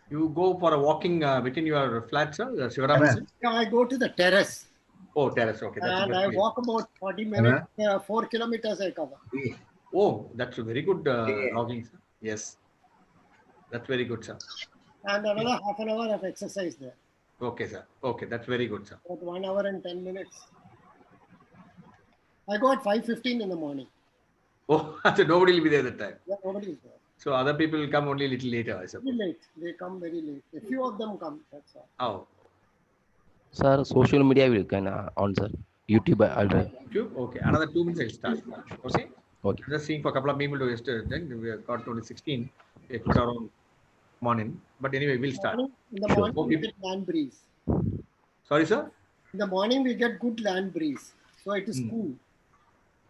You go for a walking within your flat, sir, Sivaraman, sir? Yeah, I go to the terrace Oh, terrace. Okay, that's a and good I place. walk about 40 minutes, 4 kilometers I cover. Oh, that's a very good logging, sir. Yes, that's very good, sir. And Okay, another half an hour of exercise there. okay, sir. Okay, that's very good, sir. About 1 hour and 10 minutes. I go at 5:15 in the morning. Oh, so nobody will be there that time. Yeah, nobody is there. So other people will come only a little later, I Very suppose. late. They come very late. A few of them come. That's all. Oh, Sir, social media will can on, sir. YouTube already. YouTube. Okay, another 2 minutes I'll start. Okay, Okay. I'm just seeing for a couple of people to yesterday. Then we have got only 16. It could around morning, but anyway, we'll start. In the Sure. morning, More we people. get land breeze. Sorry, sir. In the morning, we get good land breeze. So it is Hmm. cool.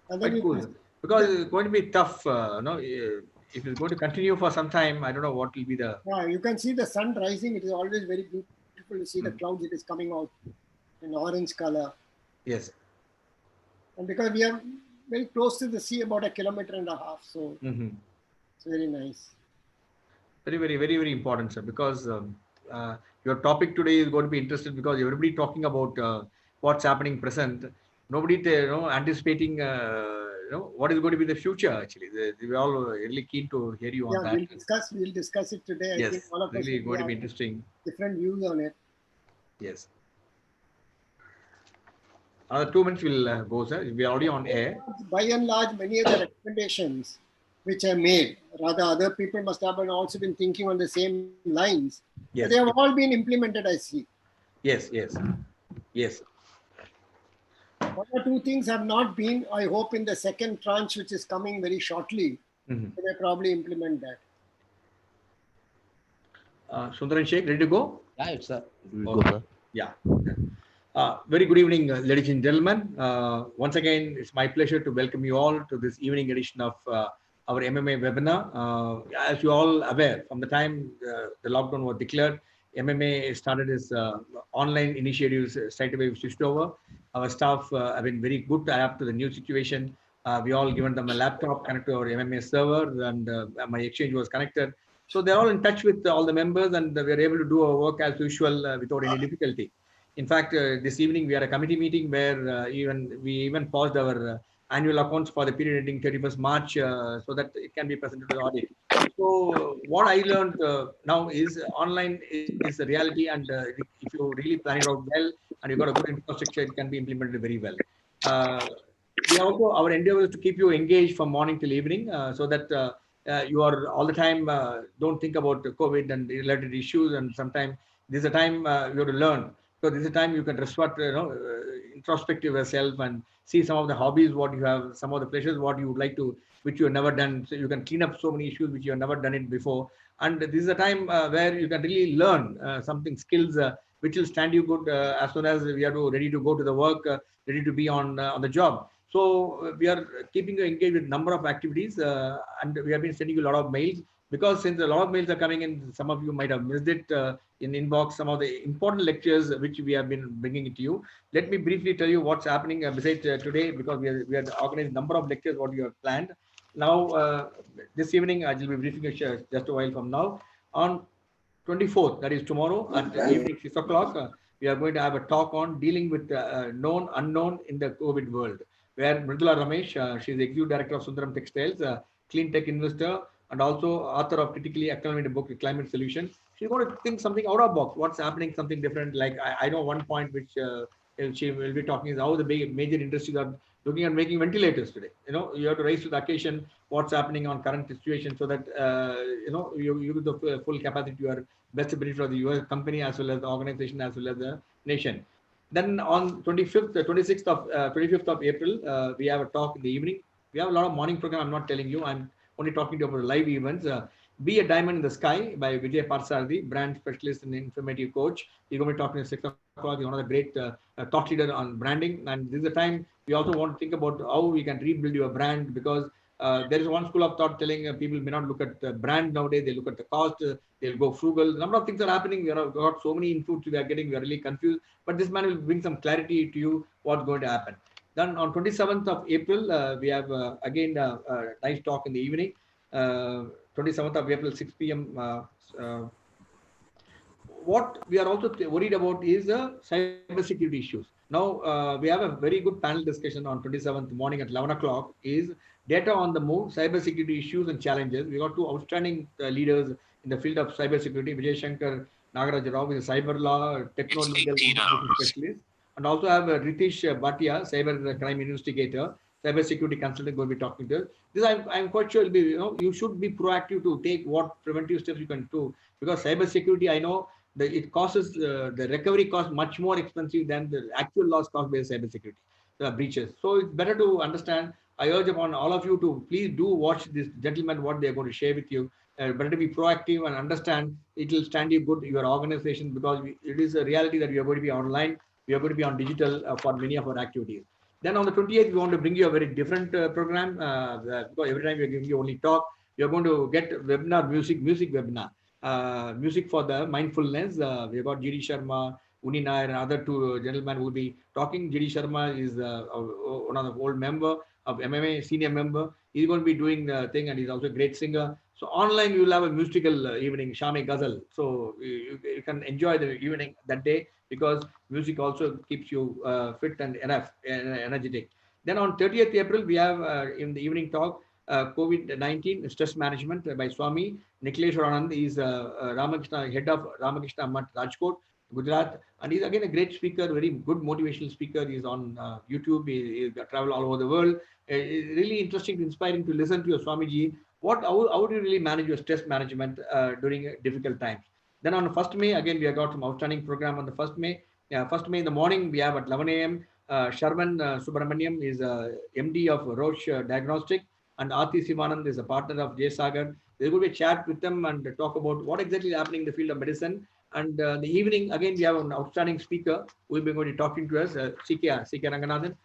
And then Quite you cool, can because it's going to be tough. No, if it's going to continue for some time, I don't know what will be the. yeah, you can see the sun rising. It is always very beautiful to see the Hmm. clouds. It is coming out in orange color. Yes. And because we are very close to the sea, about a kilometer and a half. So Hmm. it's very nice. Very, very, very, very important, sir. Because your topic today is going to be interesting because everybody talking about what's happening present. Nobody, anticipating. What is going to be the future. Actually, we're all really keen to hear you on Yeah, that. we'll discuss it today. I think Yes, all of us really will going to have be interesting. different views on it. Yes. Another 2 minutes will go, sir. We are already on air. By and large, many of the recommendations which I made, rather other people must have also been thinking on the same lines. They have Yes. all been implemented, I see. Yes. Yes. Yes. One or two things have not been. I hope in the second tranche, which is coming very shortly, Mhm. they probably implement that. Sundar and Sheikh, ready to go? Yeah, it's a it will go, Okay. sir. Yeah. Very good evening, ladies and gentlemen. Once again, it's my pleasure to welcome you all to this evening edition of our MMA webinar. As you all aware, from the time the lockdown was declared, MMA started its online initiatives straight away switched over. Our staff have been very good to adapt to the new situation. We all given them a laptop connected to our MMA server, and my exchange was connected. So they're all in touch with all the members, and we are able to do our work as usual without any difficulty. In fact, this evening we had a committee meeting where we even paused our annual accounts for the period ending 31st March so that it can be presented to the audit. So what I learned now is online is the reality, and if you really plan it out well and you got a good infrastructure, it can be implemented very well. Uh, we also our endeavor is to keep you engaged from morning till evening so that you are all the time don't think about COVID and related issues, and sometimes this is a time you have to learn. So this is a time you can reflect, introspective yourself and see some of the hobbies what you have, some of the pleasures what you would like to, which you have never done. So you can clean up so many issues which you have never done it before. And this is a time where you can really learn something skills which will stand you good as soon as we are ready to go to the work, ready to be on the job. So we are keeping you engaged with number of activities, and we have been sending you a lot of mails because since a lot of mails are coming in, some of you might have missed it in inbox. Some of the important lectures which we have been bringing it to you. Let me briefly tell you what's happening besides today, because we are organized number of lectures what you have planned. Now this evening I will be briefing you just a while from now on 24th, that is tomorrow at evening 6 o'clock. We are going to have a talk on dealing with known unknown in the COVID world, where Mridula Ramesh, she is the executive director of Sundaram Textiles, clean tech investor, and also author of critically acclaimed book Climate Solution. She's going to think something out of box. What's happening? Something different. Like I know one point which she will be talking is how the big major industries are looking at making ventilators today. You have to rise to the occasion. What's happening on current situation so that you give the full capacity to your best benefit of the US company as well as the organization as well as the nation. Then on 25th, 26th of 25th of April, we have a talk in the evening. We have a lot of morning program. I'm not telling you. I'm only talking to you about live events. Be a Diamond in the Sky by Vijay Parsardi, brand specialist and informative coach. He's going to be talking at 6 o'clock. He's one of the great thought leader on branding. And this is the time we also want to think about how we can rebuild your brand, because there is one school of thought telling people may not look at the brand nowadays. They look at the cost. They'll go frugal. A number of things are happening. We have got so many inputs we are getting. We are really confused. But this man will bring some clarity to you what's going to happen. Then on 27th of April, we have again a nice talk in the evening. 27th of April, 6 p.m. what we are also worried about is the cybersecurity issues. Now, we have a very good panel discussion on 27th morning at 11 o'clock is data on the move, cybersecurity issues and challenges. We got two outstanding leaders in the field of cybersecurity, Vijay Shankar Nagaraj Rao is a cyber law, techno-legal information specialist, and also have Ritesh Bhatia, cyber crime investigator, cybersecurity consultant going to be talking to us. This I'm quite sure will be, you should be proactive to take what preventive steps you can do, because cybersecurity, I know it causes the recovery cost much more expensive than the actual loss caused by cybersecurity breaches. So it's better to understand. I urge upon all of you to please do watch this gentleman what they are going to share with you. Better to be proactive and understand it will stand you good your organization, because it is a reality that we are going to be online. We are going to be on digital for many of our activities. Then on the 28th, we want to bring you a very different program, because every time we are giving you only talk, we are going to get webinar music webinar. Music for the mindfulness. We've got GD Sharma, Uni Nair, and other two gentlemen who will be talking. GD Sharma is one of the old member of MMA, senior member. He's going to be doing the thing, and he's also a great singer. So online, you will have a musical evening, Shami Ghazal. So you can enjoy the evening that day, because music also keeps you fit and enough energetic. Then on 30th April, we have in the evening talk, COVID-19 stress management by Swami Nikhilesh Anand. Is Ramakrishna, head of Ramakrishna Math Rajkot, Gujarat, and he's again a great speaker, very good motivational speaker. He's on YouTube. He travel all over the world. It's really interesting, inspiring to listen to your Swamiji. How do you really manage your stress management during difficult times? Then on 1st May, again, we have got some outstanding program on the 1st May. 1st May in the morning, we have at 11 a.m. Sharman Subramaniam is MD of Roche Diagnostic, and Aarti Sivanand is a partner of Jay Sagar. There will be a chat with them and talk about what exactly is happening in the field of medicine. And the evening, again, we have an outstanding speaker who will be going to be talking to us, CK Ranganathan,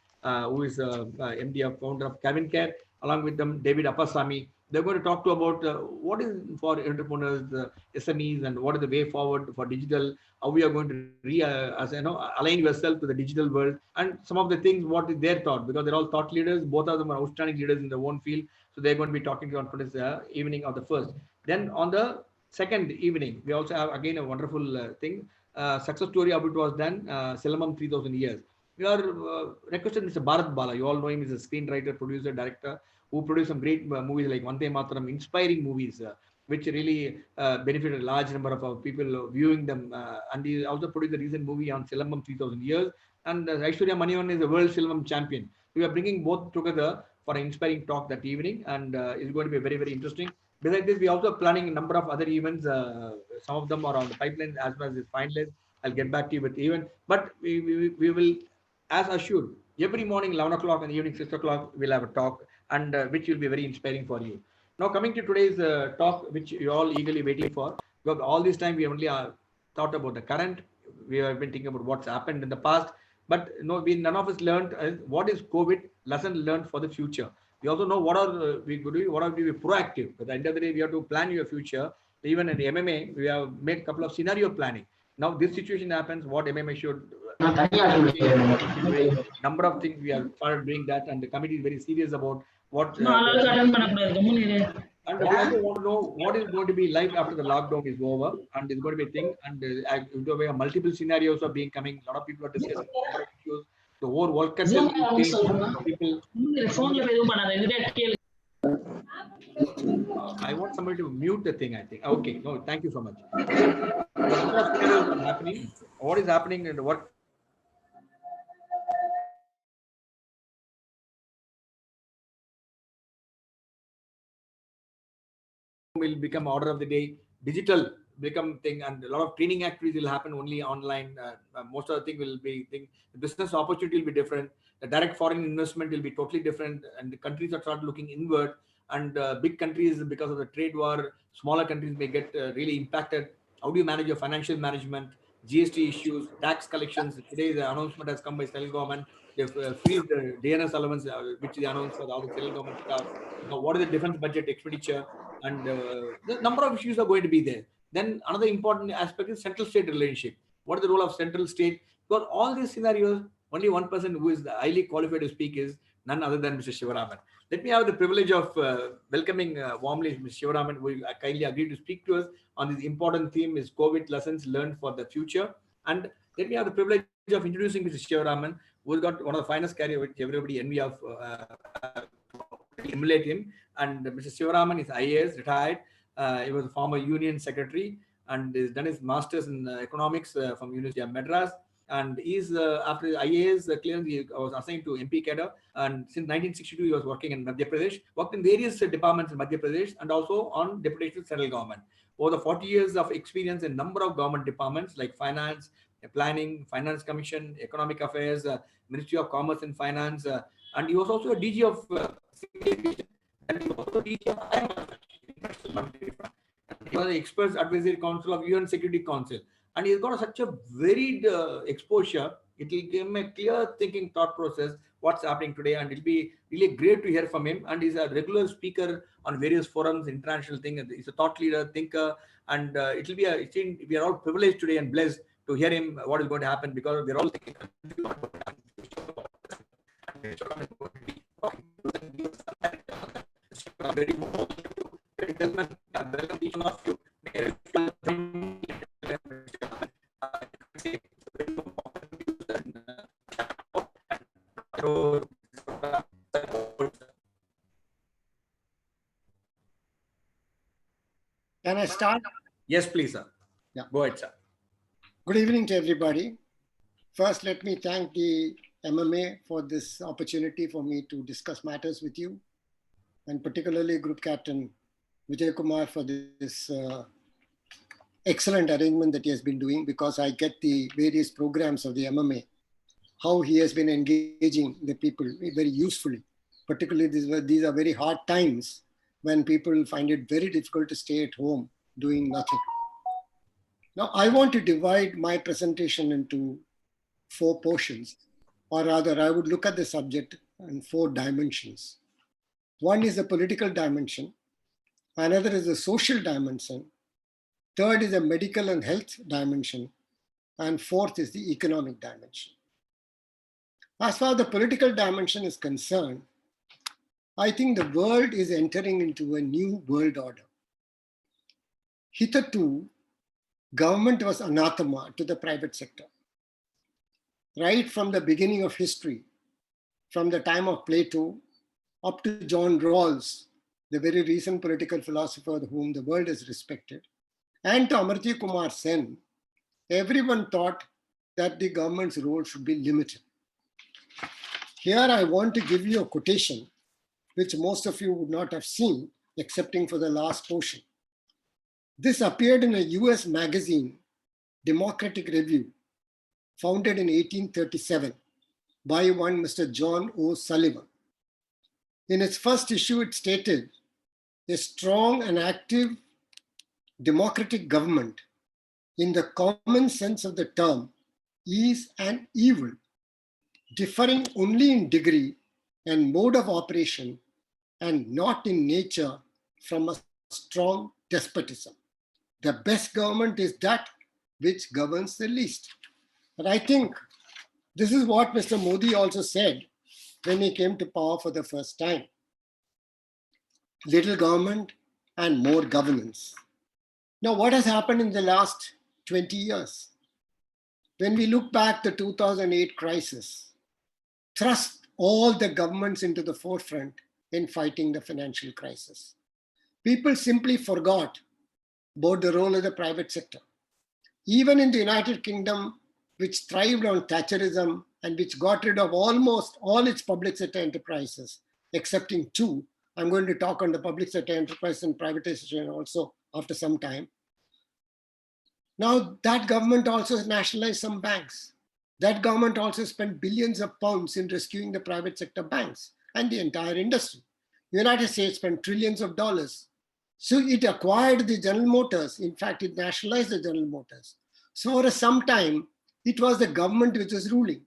who is MD of founder of Kevin Care, along with them, David Appasamy. They're going to talk to about what is for entrepreneurs, SMEs, and what is the way forward for digital, how we are going to align yourself to the digital world, and some of the things, what is their thought, because they're all thought leaders. Both of them are outstanding leaders in their own field. So they're going to be talking to you on this evening of the 1st. Then on the 2nd evening, we also have again a wonderful thing, success story how it was done, Silamam 3000 years. We are requested Mr. Bharat Bala. You all know him. He's a screenwriter, producer, director, who produced some great movies like Vande Mataram, inspiring movies, which really benefited a large number of our people viewing them. And he also produced a recent movie on Silambam 3000 years. And Aishwarya Manivan is a world Silambam champion. We are bringing both together for an inspiring talk that evening, and it's going to be very, very interesting. Besides this, we are also planning a number of other events. Some of them are on the pipeline as well as it's finalized. I'll get back to you with the event. But we will, as assured, every morning 11 o'clock and evening 6 o'clock, we'll have a talk, and which will be very inspiring for you. Now, coming to today's talk, which you're all eagerly waiting for, because all this time we only thought about the current. We have been thinking about what's happened in the past, but none of us learned what is COVID lesson learned for the future. We also know what are we going to do, what are we proactive. At the end of the day, we have to plan your future. Even in the MMA, we have made a couple of scenario planning. Now, this situation happens, what MMA should number of things we have started doing that, and the committee is very serious about what. And we also want to know what is going to be life after the lockdown is over, and it's going to be a thing. And we have multiple scenarios are being coming. A lot of people are discussing issues. The whole world culture will change. People. I want somebody to mute the thing, I think. Okay, no, thank you so much. What is happening and what will become order of the day, digital become thing, and a lot of training activities will happen only online. Most of the thing will be thing. The business opportunity will be different. The direct foreign investment will be totally different, and the countries are start looking inward. And big countries, because of the trade war, smaller countries may get really impacted. How do you manage your financial management, GST issues, tax collections? Today, the announcement has come by central government. They've freezed the DNS allowance, which they announced for all the central government staff. Now, what is the defense budget expenditure? And the number of issues are going to be there. Then another important aspect is central state relationship. What is the role of central state? Because all these scenarios, only one person who is highly qualified to speak is none other than Mr. Sivaraman. Let me have the privilege of welcoming warmly Mr. Sivaraman, who will kindly agree to speak to us on this important theme, is COVID lessons learned for the future. And let me have the privilege of introducing Mr. Sivaraman, who's got one of the finest career which everybody envy of, emulate him. And Mr. Sivaraman is IAS, retired. He was a former union secretary and has done his master's in economics from University of Madras. And he's after IAS clearance, he was assigned to MP cadre. And since 1962, he was working in Madhya Pradesh, worked in various departments in Madhya Pradesh and also on deputation to central government. Over the 40 years of experience in number of government departments like finance, planning, finance commission, economic affairs, Ministry of Commerce and Finance, and he was also a DG of and he was also DG of IMF. He was the Experts Advisory Council of UN Security Council, and he's got such a varied exposure. It will give him a clear thinking thought process what's happening today, and it'll be really great to hear from him. And he's a regular speaker on various forums, international thing. He's a thought leader, thinker, and it'll be we are all privileged today and blessed to hear him what is going to happen, because we're all thinking very welcome each one of you. Can I start? Yes, please, sir. Yeah. Go ahead, sir. Good evening to everybody. First, let me thank the MMA for this opportunity for me to discuss matters with you, and particularly Group Captain Vijay Kumar for this excellent arrangement that he has been doing, because I get the various programs of the MMA, how he has been engaging the people very usefully. Particularly these are very hard times when people find it very difficult to stay at home doing nothing. Now, I want to divide my presentation into 4 portions, or rather, I would look at the subject in 4 dimensions. One is the political dimension, another is the social dimension, third is the medical and health dimension, and fourth is the economic dimension. As far as the political dimension is concerned, I think the world is entering into a new world order. Hitherto, government was anathema to the private sector. Right from the beginning of history, from the time of Plato up to John Rawls, the very recent political philosopher whom the world has respected, and to Amartya Kumar Sen, everyone thought that the government's role should be limited. Here I want to give you a quotation which most of you would not have seen, excepting for the last portion. This appeared in a US magazine, Democratic Review, founded in 1837 by one Mr. John O. Sullivan. In its first issue, it stated, "A strong and active democratic government, in the common sense of the term, is an evil, differing only in degree and mode of operation, and not in nature from a strong despotism. The best government is that which governs the least." And I think this is what Mr. Modi also said when he came to power for the first time. Little government and more governance. Now, what has happened in the last 20 years? When we look back, the 2008 crisis thrust all the governments into the forefront in fighting the financial crisis. People simply forgot about the role of the private sector. Even in the United Kingdom, which thrived on Thatcherism and which got rid of almost all its public sector enterprises, excepting 2. I'm going to talk on the public sector enterprise and privatization also after some time. Now, that government also nationalized some banks. That government also spent billions of pounds in rescuing the private sector banks and the entire industry. The United States spent trillions of dollars. So it acquired the General Motors. In fact, it nationalized the General Motors. So for some time, it was the government which was ruling.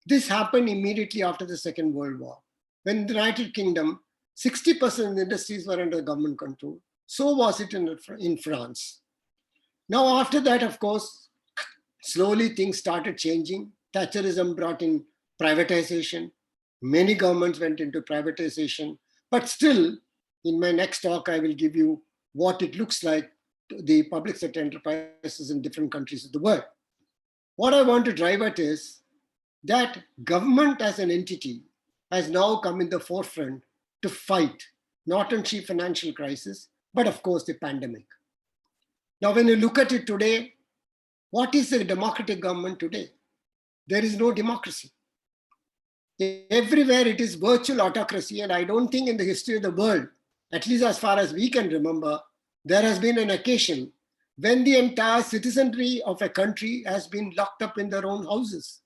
This happened immediately after the Second World War. When in the United Kingdom, 60% of the industries were under government control. So was it in France. Now, after that, of course, slowly things started changing. Thatcherism brought in privatization. Many governments went into privatization, but still, in my next talk, I will give you what it looks like to the public sector enterprises in different countries of the world. What I want to drive at is that government as an entity has now come in the forefront to fight not only financial crisis, but of course the pandemic. Now, when you look at it today, what is a democratic government today? There is no democracy. Everywhere it is virtual autocracy, and I don't think in the history of the world, at least as far as we can remember, there has been an occasion when the entire citizenry of a country has been locked up in their own houses.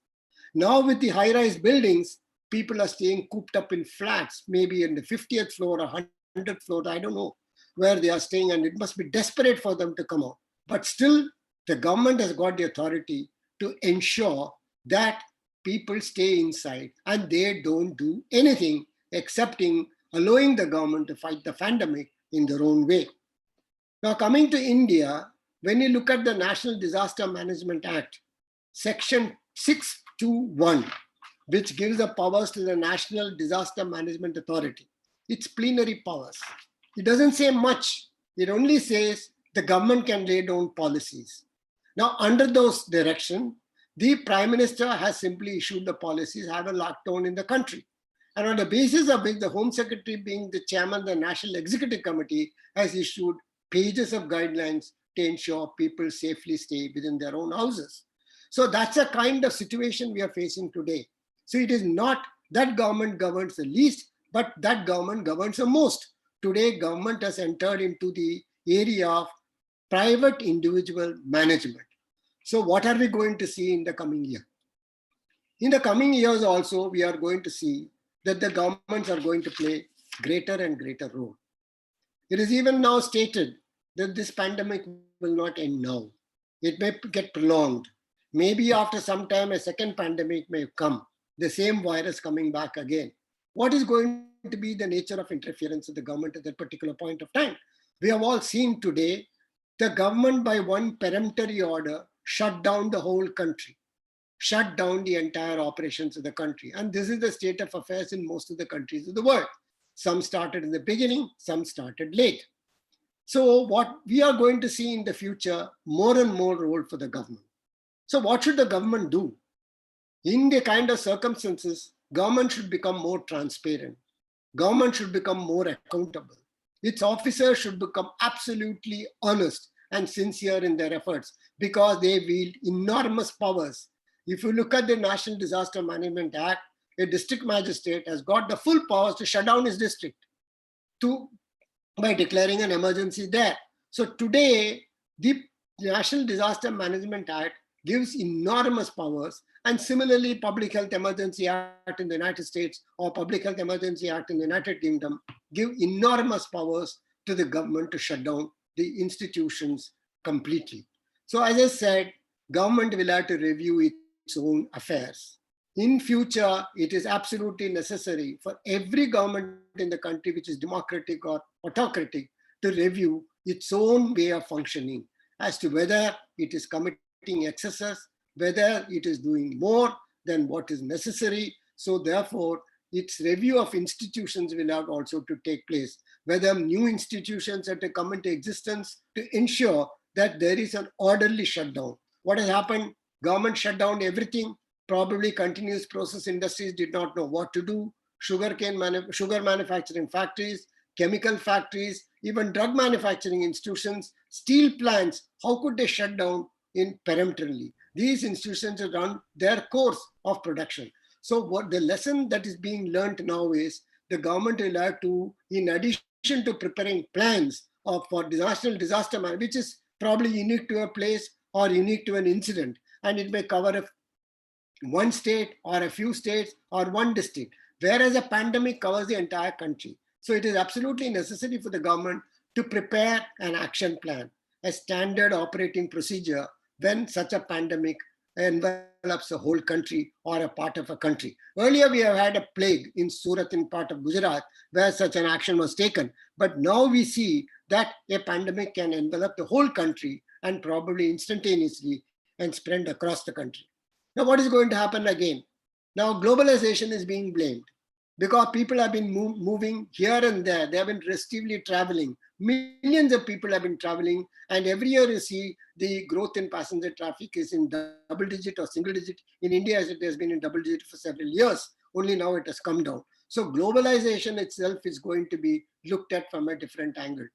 Now with the high-rise buildings, people are staying cooped up in flats, maybe in the 50th floor or 100th floor, I don't know where they are staying, and it must be desperate for them to come out. But still, the government has got the authority to ensure that people stay inside and they don't do anything excepting allowing the government to fight the pandemic in their own way. Now, coming to India, when you look at the National Disaster Management Act, Section 621, which gives the powers to the National Disaster Management Authority, it's plenary powers. It doesn't say much. It only says the government can lay down policies. Now, under those directions, the Prime Minister has simply issued the policies, have a lockdown in the country. And on the basis of which the Home Secretary, being the chairman of the National Executive Committee, has issued pages of guidelines to ensure people safely stay within their own houses. So that's a kind of situation we are facing today. So it is not that government governs the least, but that government governs the most. Today, government has entered into the area of private individual management. So what are we going to see in the coming year? In the coming years also, we are going to see that the governments are going to play greater and greater role. It is even now stated that this pandemic will not end now. It may get prolonged. Maybe after some time, a second pandemic may come, the same virus coming back again. What is going to be the nature of interference of the government at that particular point of time? We have all seen today the government by one peremptory order shut down the whole country, shut down the entire operations of the country. And this is the state of affairs in most of the countries of the world. Some started in the beginning, some started late. So what we are going to see in the future, more and more role for the government. So what should the government do? In the kind of circumstances, government should become more transparent. Government should become more accountable. Its officers should become absolutely honest and sincere in their efforts because they wield enormous powers. If you look at the National Disaster Management Act, a district magistrate has got the full powers to shut down his district by declaring an emergency there. So today, the National Disaster Management Act gives enormous powers, and similarly, Public Health Emergency Act in the United States or Public Health Emergency Act in the United Kingdom give enormous powers to the government to shut down the institutions completely. So as I said, government will have to review its own affairs. In future, it is absolutely necessary for every government in the country, which is democratic or autocratic, to review its own way of functioning as to whether it is committing excesses, whether it is doing more than what is necessary. So therefore, its review of institutions will have also to take place, whether new institutions are to come into existence to ensure that there is an orderly shutdown. What has happened? Government shut down everything. Probably continuous process industries did not know what to do. Sugar manufacturing factories, chemical factories, even drug manufacturing institutions, steel plants, how could they shut down in peremptorily? These institutions run their course of production. So what the lesson that is being learned now is the government will have to, in addition to preparing plans for national disaster management, which is probably unique to a place or unique to an incident, and it may cover one state or a few states or one district, whereas a pandemic covers the entire country. So it is absolutely necessary for the government to prepare an action plan, a standard operating procedure when such a pandemic envelops a whole country or a part of a country. Earlier, we have had a plague in Surat, in part of Gujarat, where such an action was taken. But now we see that a pandemic can envelop the whole country and probably instantaneously and spread across the country. Now, what is going to happen again? Now, globalization is being blamed. because people have been moving here and there. They have been restively traveling. Millions of people have been traveling, and every year you see the growth in passenger traffic is in double digit or single digit. In India, as it has been in double digit for several years. Only now it has come down. So globalization itself is going to be looked at from a different angle.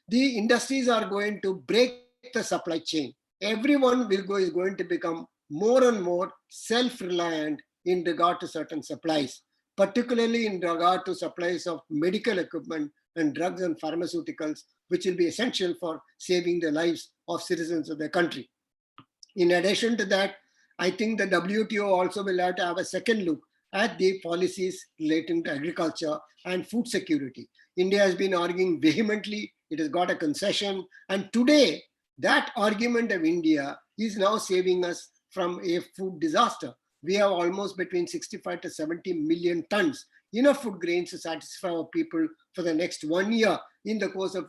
The industries are going to break the supply chain. Everyone is going to become more and more self-reliant in regard to certain supplies, particularly in regard to supplies of medical equipment and drugs and pharmaceuticals, which will be essential for saving the lives of citizens of the country. In addition to that, I think the WTO also will have to have a second look at the policies relating to agriculture and food security. India has been arguing vehemently. It has got a concession. And today, that argument of India is now saving us from a food disaster. We have almost between 65 to 70 million tons, enough food grains to satisfy our people for the next 1 year, in the course of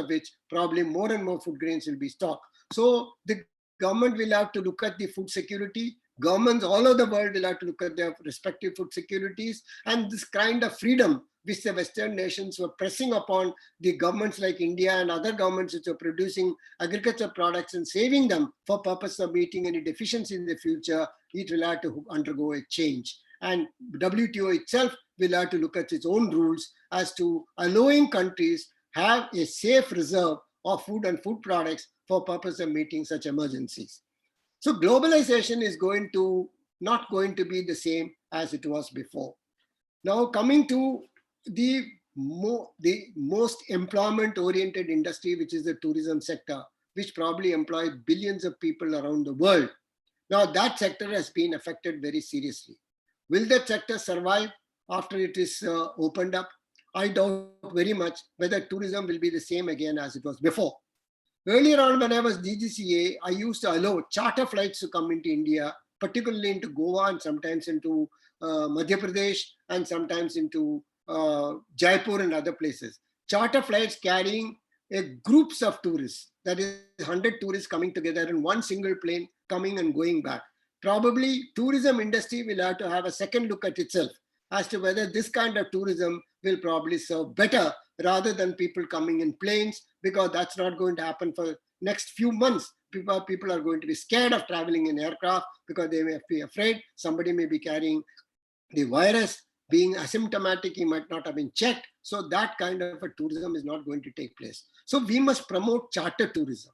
which probably more and more food grains will be stocked. So the government will have to look at the food security. Governments all over the world will have to look at their respective food securities, and this kind of freedom which the Western nations were pressing upon the governments like India and other governments which are producing agriculture products and saving them for purpose of meeting any deficiency in the future, it will have to undergo a change. And WTO itself will have to look at its own rules as to allowing countries have a safe reserve of food and food products for purpose of meeting such emergencies. So globalization is not going to be the same as it was before. Now coming to the most employment-oriented industry, which is the tourism sector, which probably employs billions of people around the world. Now that sector has been affected very seriously. Will that sector survive after it is opened up? I doubt very much whether tourism will be the same again as it was before. Earlier on, when I was DGCA, I used to allow charter flights to come into India, particularly into Goa and sometimes into Madhya Pradesh and sometimes into Jaipur and other places. Charter flights carrying groups of tourists, that is 100 tourists coming together in one single plane, coming and going back. Probably tourism industry will have to have a second look at itself as to whether this kind of tourism will probably serve better rather than people coming in planes, because that's not going to happen for next few months. People are going to be scared of traveling in aircraft because they may be afraid somebody may be carrying the virus. Being asymptomatic, he might not have been checked. So that kind of a tourism is not going to take place. So we must promote charter tourism.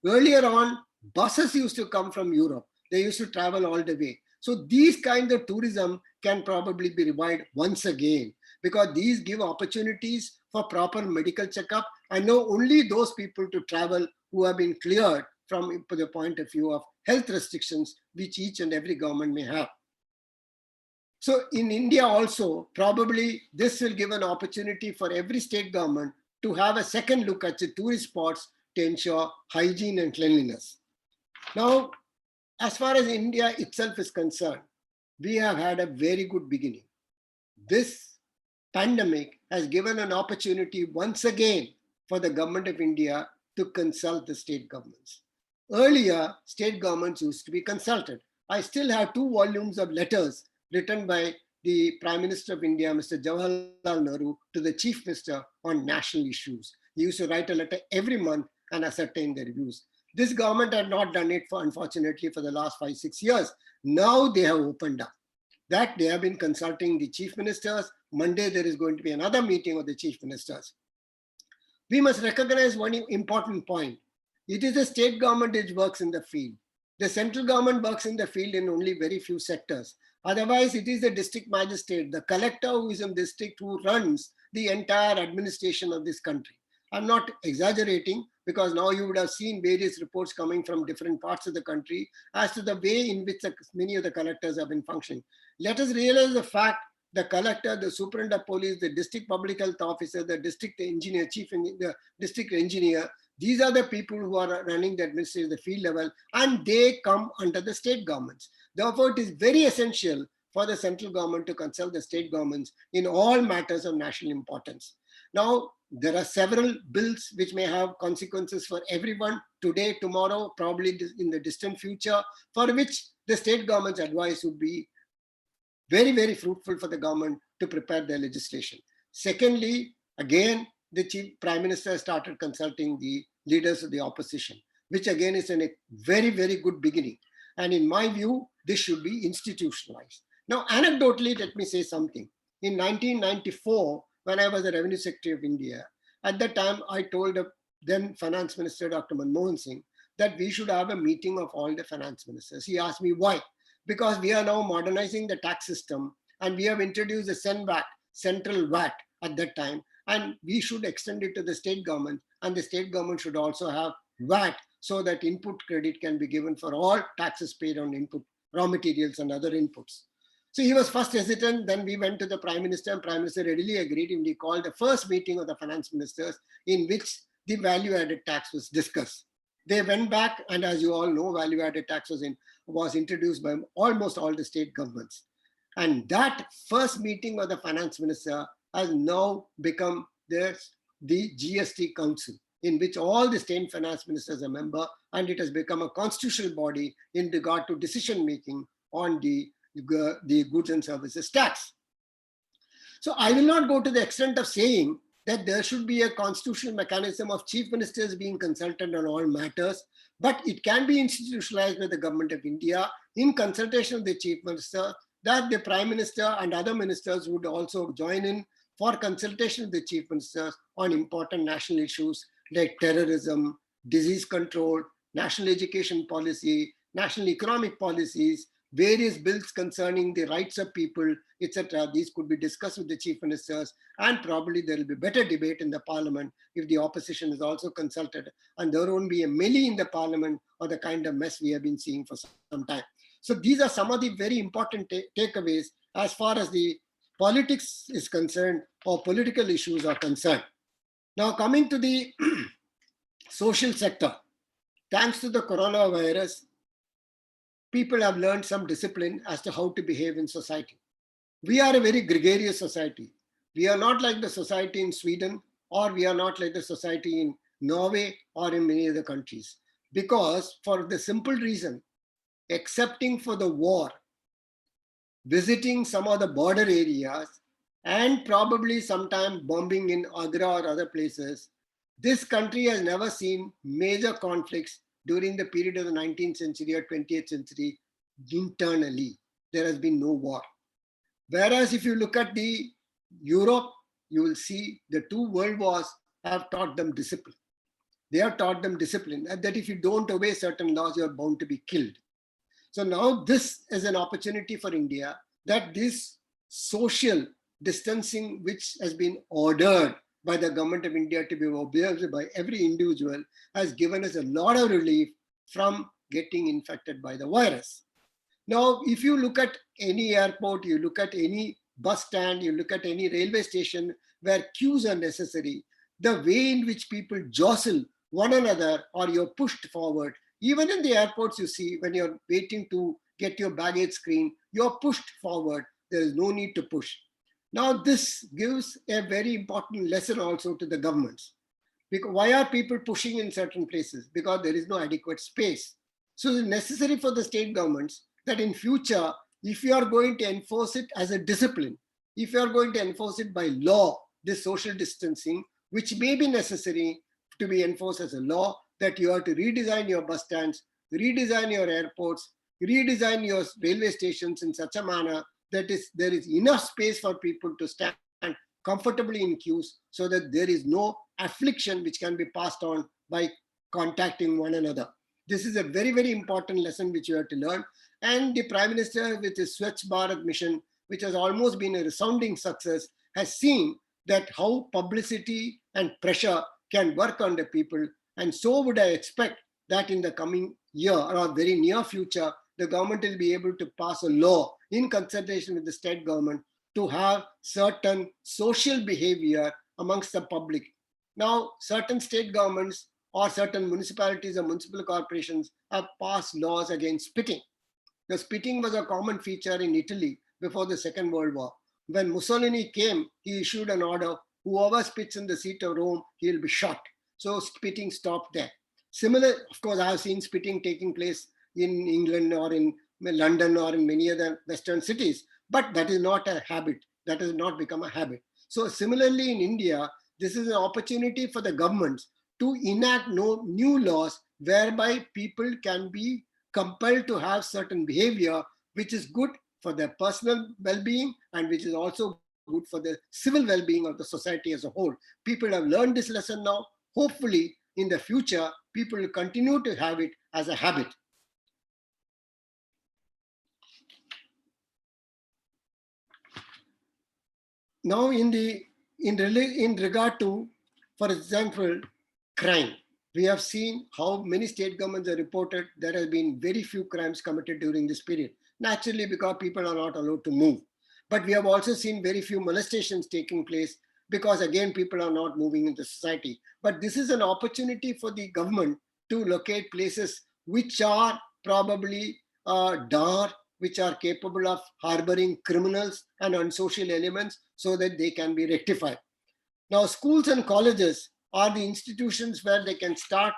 Earlier on, buses used to come from Europe. They used to travel all the way. So these kinds of tourism can probably be revived once again, because these give opportunities for proper medical checkup. I know only those people to travel who have been cleared from the point of view of health restrictions, which each and every government may have. So in India also, probably this will give an opportunity for every state government to have a second look at the tourist spots to ensure hygiene and cleanliness. Now, as far as India itself is concerned, we have had a very good beginning. This pandemic has given an opportunity once again for the government of India to consult the state governments. Earlier, state governments used to be consulted. I still have 2 volumes of letters written by the Prime Minister of India, Mr. Jawaharlal Nehru, to the Chief Minister on national issues. He used to write a letter every month and ascertain the reviews. This government had not done it, unfortunately, for the last 5-6 years. Now they have opened up. That they have been consulting the chief ministers. Monday, there is going to be another meeting of the chief ministers. We must recognize one important point. It is the state government which works in the field. The central government works in the field in only very few sectors. Otherwise, it is the district magistrate, the collector who is in district, who runs the entire administration of this country. I'm not exaggerating, because now you would have seen various reports coming from different parts of the country as to the way in which many of the collectors have been functioning. Let us realize the fact the collector, the superintendent of police, the district public health officer, the district engineer, the district engineer, these are the people who are running the administration at the field level, and they come under the state governments. Therefore, it is very essential for the central government to consult the state governments in all matters of national importance. Now, there are several bills which may have consequences for everyone today, tomorrow, probably in the distant future, for which the state government's advice would be very, very fruitful for the government to prepare their legislation. Secondly, again, the chief prime minister started consulting the leaders of the opposition, which again is a very, very good beginning. And in my view, this should be institutionalized. Now, anecdotally, let me say something. In 1994, when I was the Revenue Secretary of India, at that time, I told the then Finance Minister, Dr. Manmohan Singh, that we should have a meeting of all the finance ministers. He asked me why. Because we are now modernizing the tax system and we have introduced the central VAT at that time, and we should extend it to the state government, and the state government should also have VAT so that input credit can be given for all taxes paid on input, raw materials and other inputs. So he was first hesitant, then we went to the Prime Minister and Prime Minister readily agreed, and we called the first meeting of the finance ministers in which the value-added tax was discussed. They went back, and as you all know, value-added tax was introduced by almost all the state governments. And that first meeting of the finance minister has now become the GST Council, in which all the state finance ministers are member, and it has become a constitutional body in regard to decision-making on the goods and services tax. So I will not go to the extent of saying that there should be a constitutional mechanism of chief ministers being consulted on all matters, but it can be institutionalized by the government of India in consultation with the chief minister, that the prime minister and other ministers would also join in for consultation with the chief ministers on important national issues like terrorism, disease control, national education policy, national economic policies, various bills concerning the rights of people, etc. These could be discussed with the chief ministers, and probably there will be better debate in the parliament if the opposition is also consulted, and there won't be a melee in the parliament or the kind of mess we have been seeing for some time. So these are some of the very important takeaways as far as the politics is concerned or political issues are concerned. Now coming to the social sector, thanks to the coronavirus, people have learned some discipline as to how to behave in society. We are a very gregarious society. We are not like the society in Sweden, or we are not like the society in Norway or in many other countries. Because for the simple reason, excepting for the war, visiting some of the border areas, and probably sometime bombing in Agra or other places, this country has never seen major conflicts during the period of the 19th century or 20th century internally. There has been no war. Whereas if you look at the Europe, you will see the two world wars have taught them discipline. They have taught them discipline, and that if you don't obey certain laws, you are bound to be killed. So now this is an opportunity for India, that this social distancing, which has been ordered by the government of India to be observed by every individual, has given us a lot of relief from getting infected by the virus. Now, if you look at any airport, you look at any bus stand, you look at any railway station where queues are necessary, the way in which people jostle one another or you're pushed forward, even in the airports, you see, when you're waiting to get your baggage screen, you're pushed forward. There is no need to push. Now, this gives a very important lesson also to the governments. Because why are people pushing in certain places? Because there is no adequate space. So it's necessary for the state governments that in future, if you are going to enforce it as a discipline, if you are going to enforce it by law, this social distancing, which may be necessary to be enforced as a law, that you have to redesign your bus stands, redesign your airports, redesign your railway stations in such a manner that there is enough space for people to stand comfortably in queues, so that there is no affliction which can be passed on by contacting one another. This is a very, very important lesson which you have to learn. And the Prime Minister, with his Swachh Bharat mission, which has almost been a resounding success, has seen that how publicity and pressure can work on the people. And so would I expect that in the coming year or very near future, the government will be able to pass a law in consultation with the state government to have certain social behavior amongst the public. Now, certain state governments or certain municipalities or municipal corporations have passed laws against spitting. The spitting was a common feature in Italy before the Second World War. When Mussolini came, he issued an order, whoever spits in the seat of Rome, he'll be shot. So spitting stopped there. Similar, of course, I have seen spitting taking place in England or in London or in many other Western cities, but that is not a habit. that has not become a habit. So similarly in India, this is an opportunity for the governments to enact new laws whereby people can be compelled to have certain behavior which is good for their personal well-being and which is also good for the civil well-being of the society as a whole. People have learned this lesson now. Hopefully, in the future, people will continue to have it as a habit. Now, in regard to, for example, crime, we have seen how many state governments have reported there have been very few crimes committed during this period. Naturally, because people are not allowed to move. But we have also seen very few molestations taking place because, again, people are not moving into society. But this is an opportunity for the government to locate places which are probably dark, which are capable of harboring criminals and unsocial elements so that they can be rectified. Now, schools and colleges are the institutions where they can start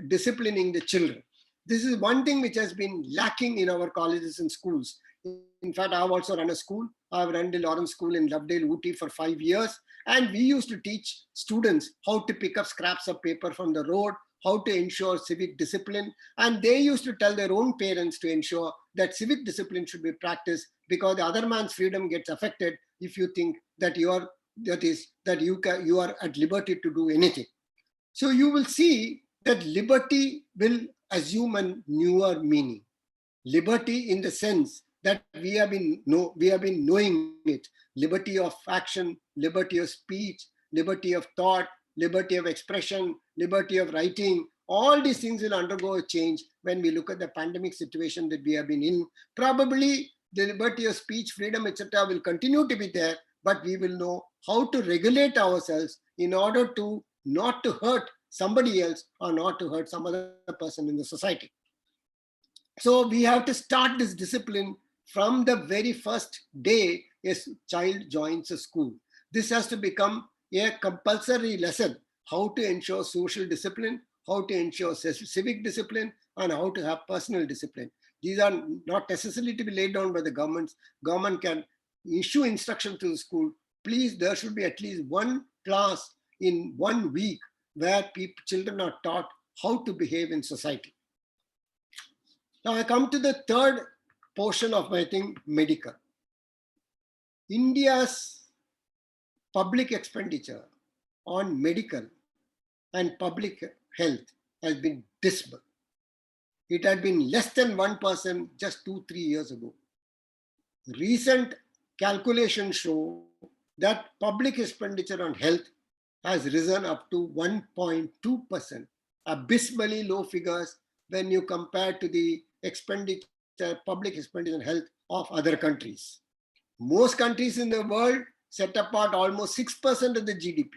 disciplining the children. This is one thing which has been lacking in our colleges and schools. In fact, I've also run a school. I've run the Lawrence School in Lovedale, Ooty for 5 years. And we used to teach students how to pick up scraps of paper from the road, how to ensure civic discipline. And they used to tell their own parents to ensure that civic discipline should be practiced because the other man's freedom gets affected if you think that you are at liberty to do anything. So you will see that liberty will assume a newer meaning. Liberty in the sense that we have been knowing it. Liberty of action, liberty of speech, liberty of thought, liberty of expression, liberty of writing. All these things will undergo a change when we look at the pandemic situation that we have been in. Probably the liberty of speech, freedom, etc. will continue to be there, but we will know how to regulate ourselves in order to not to hurt somebody else or not to hurt some other person in the society. So we have to start this discipline from the very first day a child joins a school. This has to become a compulsory lesson, how to ensure social discipline, how to ensure civic discipline, and how to have personal discipline. These are not necessarily to be laid down by the governments. Government can issue instruction to the school. Please, there should be at least one class in 1 week where children are taught how to behave in society. Now I come to the third portion of my thing, medical. India's public expenditure on medical and public health has been dismal. It had been less than 1% just 2-3 years ago. Recent calculations show that public expenditure on health has risen up to 1.2%, abysmally low figures when you compare to the public expenditure on health of other countries. Most countries in the world set apart almost 6% of the GDP.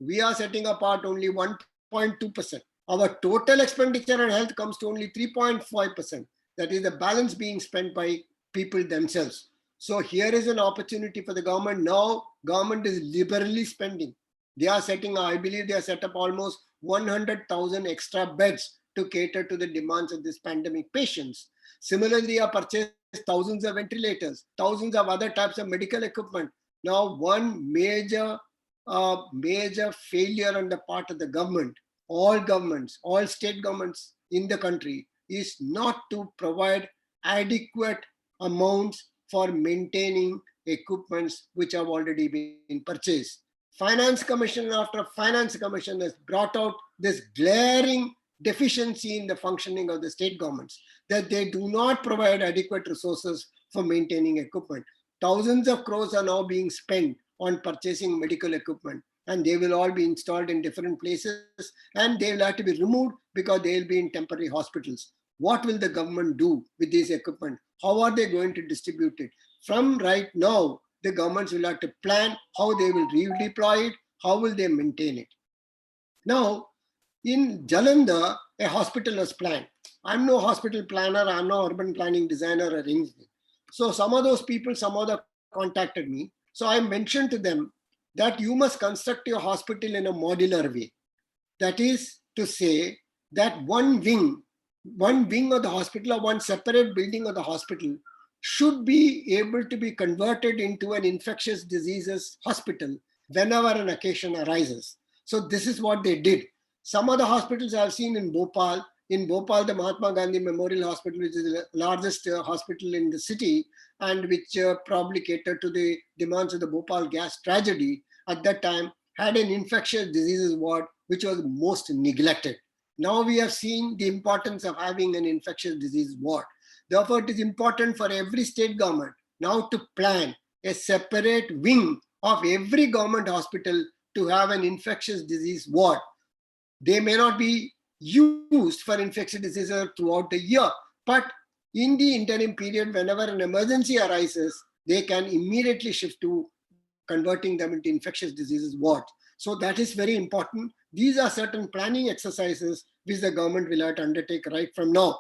We are setting apart only 1.2%. Our total expenditure on health comes to only 3.5%. That is the balance being spent by people themselves. So here is an opportunity for the government. Now, government is liberally spending. They are setting, I believe they are set up almost 100,000 extra beds to cater to the demands of this pandemic patients. Similarly, they have purchased thousands of ventilators, thousands of other types of medical equipment. Now, one major failure on the part of the government, all state governments in the country, is not to provide adequate amounts for maintaining equipments which have already been purchased. Finance Commission after Finance Commission has brought out this glaring deficiency in the functioning of the state governments, that they do not provide adequate resources for maintaining equipment. Thousands of crores are now being spent on purchasing medical equipment, and they will all be installed in different places, and they will have to be removed because they will be in temporary hospitals. What will the government do with this equipment? How are they going to distribute it? From right now, the governments will have to plan how they will redeploy it, how will they maintain it. Now, in Jalandhar, a hospital was planned. I'm no hospital planner, I'm no urban planning designer or anything. So some of those people, some other contacted me. So I mentioned to them that you must construct your hospital in a modular way. That is to say that one wing of the hospital or one separate building of the hospital should be able to be converted into an infectious diseases hospital whenever an occasion arises. So this is what they did. Some of the hospitals I've seen in Bhopal, the Mahatma Gandhi Memorial Hospital, which is the largest hospital in the city and which probably catered to the demands of the Bhopal gas tragedy at that time, had an infectious diseases ward which was most neglected. Now we have seen the importance of having an infectious disease ward. Therefore, it is important for every state government now to plan a separate wing of every government hospital to have an infectious disease ward. They may not be used for infectious diseases throughout the year, but in the interim period, whenever an emergency arises, they can immediately shift to converting them into infectious diseases ward. So that is very important. These are certain planning exercises which the government will have to undertake right from now.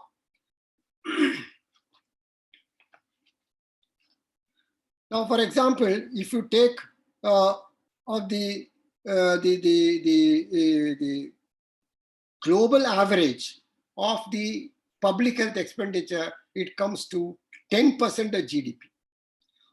Now, for example, if you take of the global average of the public health expenditure, it comes to 10% of GDP,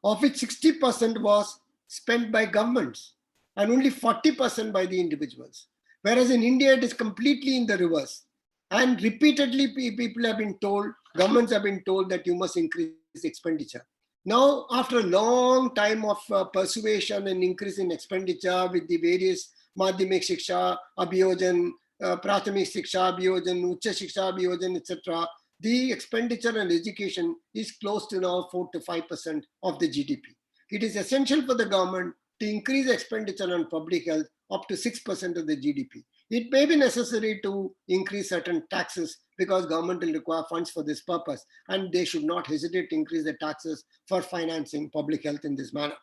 of which 60% was spent by governments and only 40% by the individuals. Whereas in India, it is completely in the reverse. And repeatedly, people have been told, governments have been told that you must increase expenditure. Now, after a long time of persuasion and increase in expenditure with the various Madhyamik Shiksha, Abhiyojan, Prathamik Shiksha, Abhiyojan, Ucha Shiksha, Abhiyojan, etc., the expenditure on education is close to now 4 to 5% of the GDP. It is essential for the government to increase expenditure on public health up to 6% of the GDP. It may be necessary to increase certain taxes because government will require funds for this purpose, and they should not hesitate to increase the taxes for financing public health in this manner.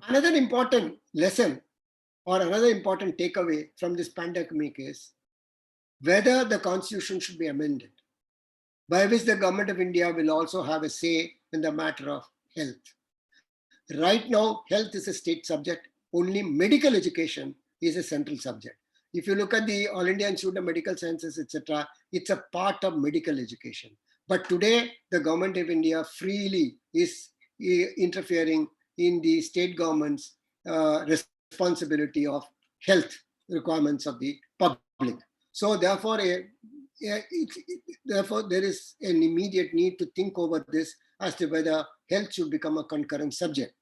Another important lesson or another important takeaway from this pandemic is whether the constitution should be amended, by which the government of India will also have a say in the matter of health. Right now, health is a state subject. Only medical education is a central subject. If you look at the All India Institute of Medical Sciences, etc., it's a part of medical education. But today, the government of India freely is interfering in the state government's responsibility of health requirements of the public. So therefore, therefore, there is an immediate need to think over this as to whether health should become a concurrent subject.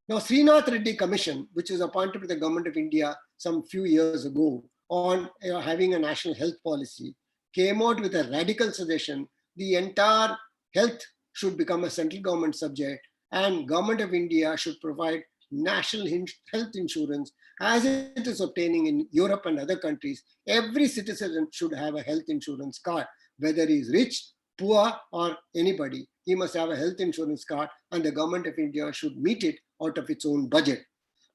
Now, Srinath Reddy Commission, which was appointed by the government of India some few years ago on having a national health policy, came out with a radical suggestion. The entire health should become a central government subject, and government of India should provide national health insurance as it is obtaining in Europe and other countries. Every citizen should have a health insurance card, whether he is rich, poor, or anybody. He must have a health insurance card, and the government of India should meet it out of its own budget.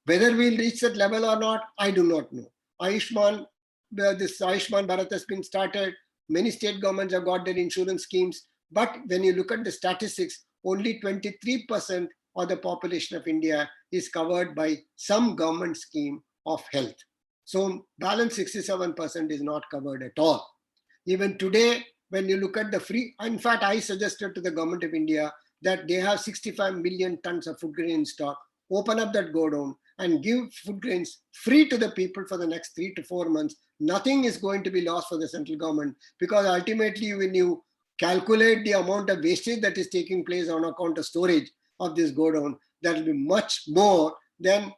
Whether we'll reach that level or not, I do not know. This Ayushman Bharat has been started. Many state governments have got their insurance schemes. But when you look at the statistics, only 23% of the population of India is covered by some government scheme of health. So balance 67% is not covered at all. Even today, when you look at the free, in fact, I suggested to the government of India that they have 65 million tons of food grain in stock, open up that godown and give food grains free to the people for the next 3 to 4 months. Nothing is going to be lost for the central government, because ultimately when you calculate the amount of wastage that is taking place on account of storage of this godown, that will be much more than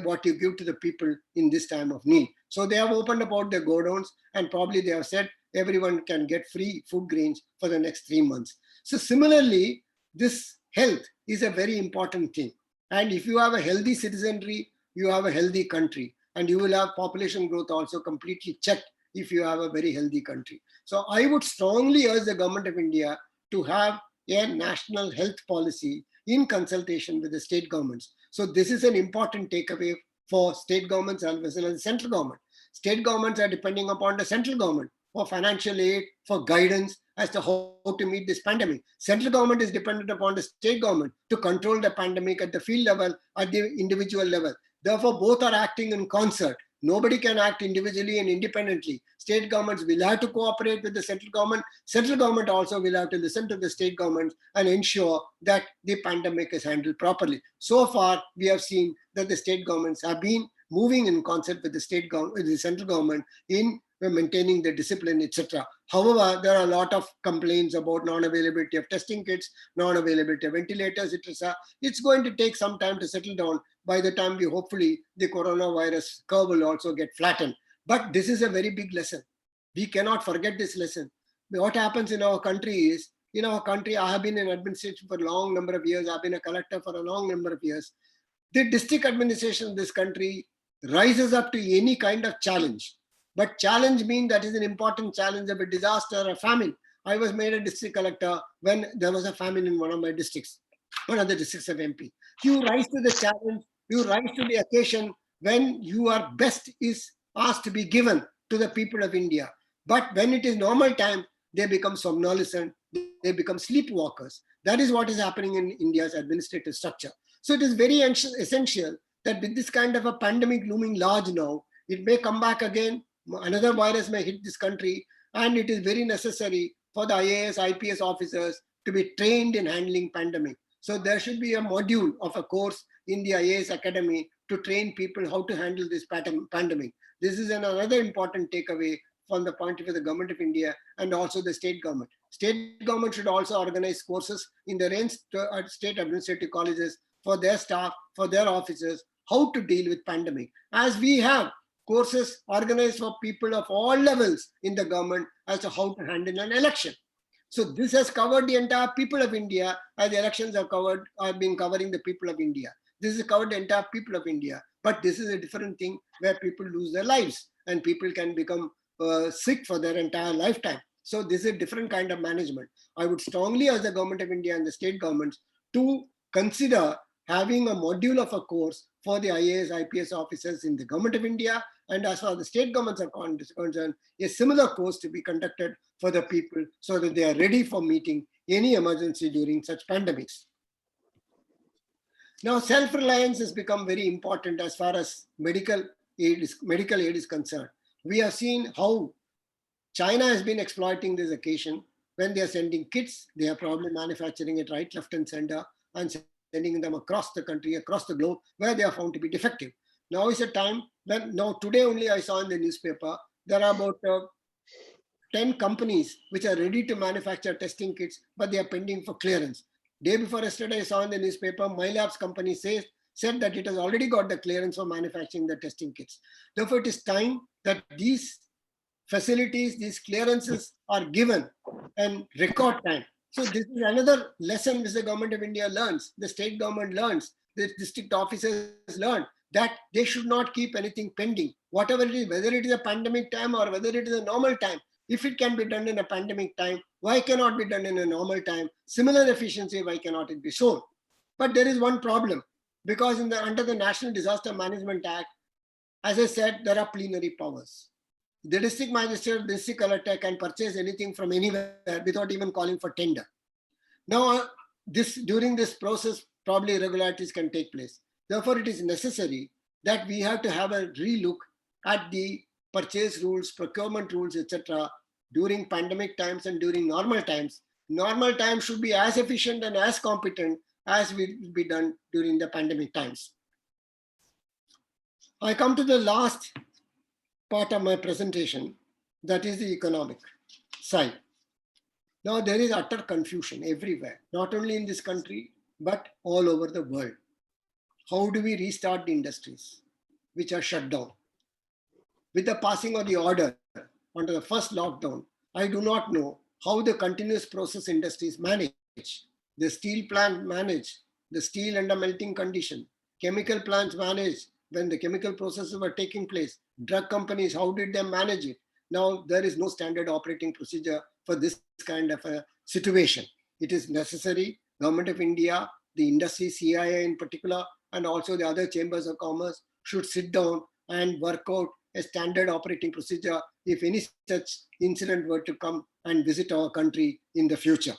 what you give to the people in this time of need. So they have opened about their godowns, and probably they have said everyone can get free food grains for the next 3 months. So similarly, this health is a very important thing. And if you have a healthy citizenry, you have a healthy country, and you will have population growth also completely checked if you have a very healthy country. So I would strongly urge the government of India to have a national health policy in consultation with the state governments. So this is an important takeaway for state governments as well as the central government. State governments are depending upon the central government for financial aid, for guidance as to how to meet this pandemic. Central government is dependent upon the state government to control the pandemic at the field level, at the individual level. Therefore, both are acting in concert. Nobody can act individually and independently. State governments will have to cooperate with the central government. Central government also will have to listen to the state governments and ensure that the pandemic is handled properly. So far, we have seen that the state governments have been moving in concert with the state government, with the central government in maintaining the discipline, etc. However, there are a lot of complaints about non-availability of testing kits, non-availability of ventilators, etc. It's going to take some time to settle down. By the time we hopefully the coronavirus curve will also get flattened. But this is a very big lesson. We cannot forget this lesson. What happens in our country is, in our country, I have been in administration for a long number of years. I've been a collector for a long number of years. The district administration in this country rises up to any kind of challenge. But challenge means that is an important challenge of a disaster, a famine. I was made a district collector when there was a famine in one of my districts, one of the districts of MP. You rise to the challenge, you rise to the occasion when your best is asked to be given to the people of India. But when it is normal time, they become somnolent, they become sleepwalkers. That is what is happening in India's administrative structure. So it is very essential that with this kind of a pandemic looming large now, it may come back again, another virus may hit this country, and it is very necessary for the IAS, IPS officers to be trained in handling pandemic. So there should be a module of a course in the IAS Academy to train people how to handle this pandemic. This is another important takeaway from the point of view of the government of India and also the state government. State government should also organize courses in the range state administrative colleges for their staff, for their officers, how to deal with pandemic. As we have courses organized for people of all levels in the government as to how to handle an election. So this has covered the entire people of India, as the elections have been covering the people of India. This has covered the entire people of India. But this is a different thing where people lose their lives and people can become sick for their entire lifetime. So this is a different kind of management. I would strongly urge the government of India and the state governments to consider having a module of a course for the IAS, IPS officers in the government of India, and as far as the state governments are concerned, a similar course to be conducted for the people so that they are ready for meeting any emergency during such pandemics. Now, self-reliance has become very important as far as medical aid is concerned. We have seen how China has been exploiting this occasion. When they are sending kits, they are probably manufacturing it right, left, and center, and sending them across the country, across the globe, where they are found to be defective. Now is a time when, today only I saw in the newspaper, there are about 10 companies which are ready to manufacture testing kits, but they are pending for clearance. Day before yesterday, I saw in the newspaper, My Lab's company said that it has already got the clearance for manufacturing the testing kits. Therefore, it is time that these facilities, these clearances are given in record time. So this is another lesson which the government of India learns, the state government learns, the district officers learn, that they should not keep anything pending. Whatever it is, whether it is a pandemic time or whether it is a normal time, if it can be done in a pandemic time, why cannot be done in a normal time? Similar efficiency, why cannot it be shown? But there is one problem, because under the National Disaster Management Act, as I said, there are plenary powers. The district magistrate, district collector can purchase anything from anywhere without even calling for tender. Now, during this process, probably irregularities can take place. Therefore, it is necessary that we have to have a relook at the purchase rules, procurement rules, etc. during pandemic times and during normal times. Normal times should be as efficient and as competent as will be done during the pandemic times. I come to the last part of my presentation, that is the economic side. Now, there is utter confusion everywhere, not only in this country, but all over the world. How do we restart the industries which are shut down? With the passing of the order under the first lockdown, I do not know how the continuous process industries manage. The steel plant manage the steel under melting condition. Chemical plants manage when the chemical processes were taking place. Drug companies, how did they manage it? Now, there is no standard operating procedure for this kind of a situation. It is necessary, Government of India, the industry, CIA in particular, and also the other chambers of commerce should sit down and work out a standard operating procedure if any such incident were to come and visit our country in the future.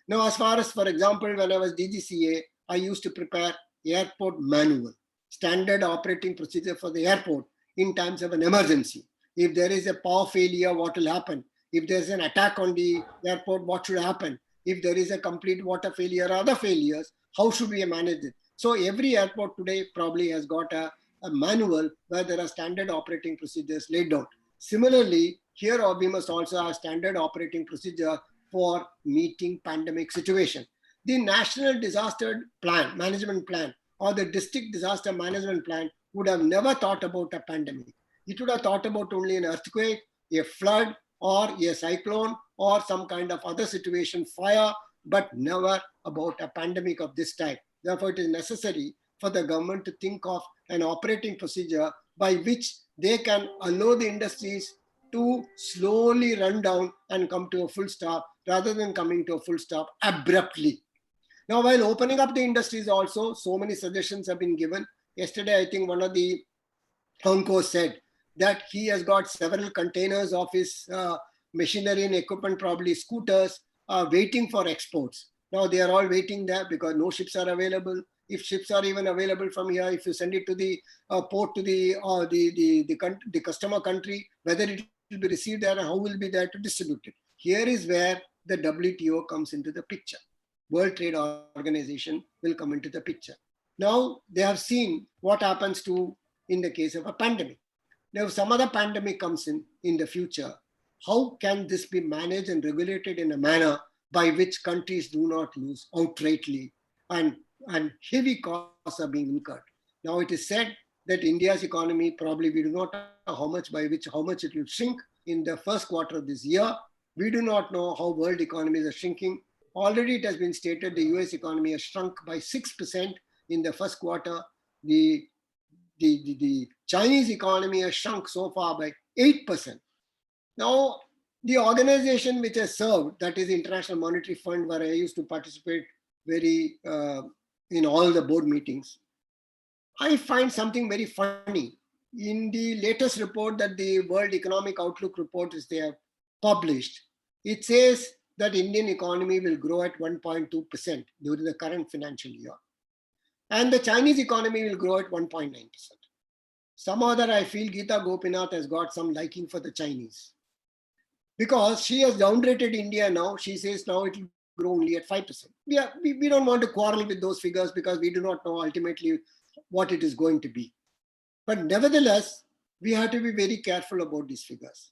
Now, as far as, for example, when I was DGCA, I used to prepare airport manual, standard operating procedure for the airport. in times of an emergency. If there is a power failure, what will happen? If there's an attack on the airport, what should happen? If there is a complete water failure or other failures, how should we manage it? So every airport today probably has got a manual where there are standard operating procedures laid down. Similarly, here we must also have standard operating procedure for meeting pandemic situation. The National Disaster Plan, Management Plan, or the District Disaster Management Plan would have never thought about a pandemic. It would have thought about only an earthquake, a flood, or a cyclone, or some kind of other situation, fire, but never about a pandemic of this type. Therefore, it is necessary for the government to think of an operating procedure by which they can allow the industries to slowly run down and come to a full stop rather than coming to a full stop abruptly. Now, while opening up the industries also, so many suggestions have been given. Yesterday, I think one of the Onco said that he has got several containers of his machinery and equipment, probably scooters, waiting for exports. Now they are all waiting there because no ships are available. If ships are even available from here, if you send it to the port to the customer country, whether it will be received there and how will be there to distribute it. Here is where the WTO comes into the picture. World Trade Organization will come into the picture. Now they have seen what happens in the case of a pandemic. Now, if some other pandemic comes in the future, how can this be managed and regulated in a manner by which countries do not lose outrightly and heavy costs are being incurred? Now, it is said that India's economy, probably we do not know how much it will shrink in the first quarter of this year. We do not know how world economies are shrinking. Already it has been stated the US economy has shrunk by 6% in the first quarter. The Chinese economy has shrunk so far by 8%. Now, the organization which has served, that is the International Monetary Fund, where I used to participate in all the board meetings, I find something very funny. In the latest report that the World Economic Outlook report is they have published, it says that Indian economy will grow at 1.2% during the current financial year. And the Chinese economy will grow at 1.9%. Somehow that I feel Geeta Gopinath has got some liking for the Chinese. Because she has downgraded India now, she says now it will grow only at 5%. We don't want to quarrel with those figures because we do not know ultimately what it is going to be. But nevertheless, we have to be very careful about these figures.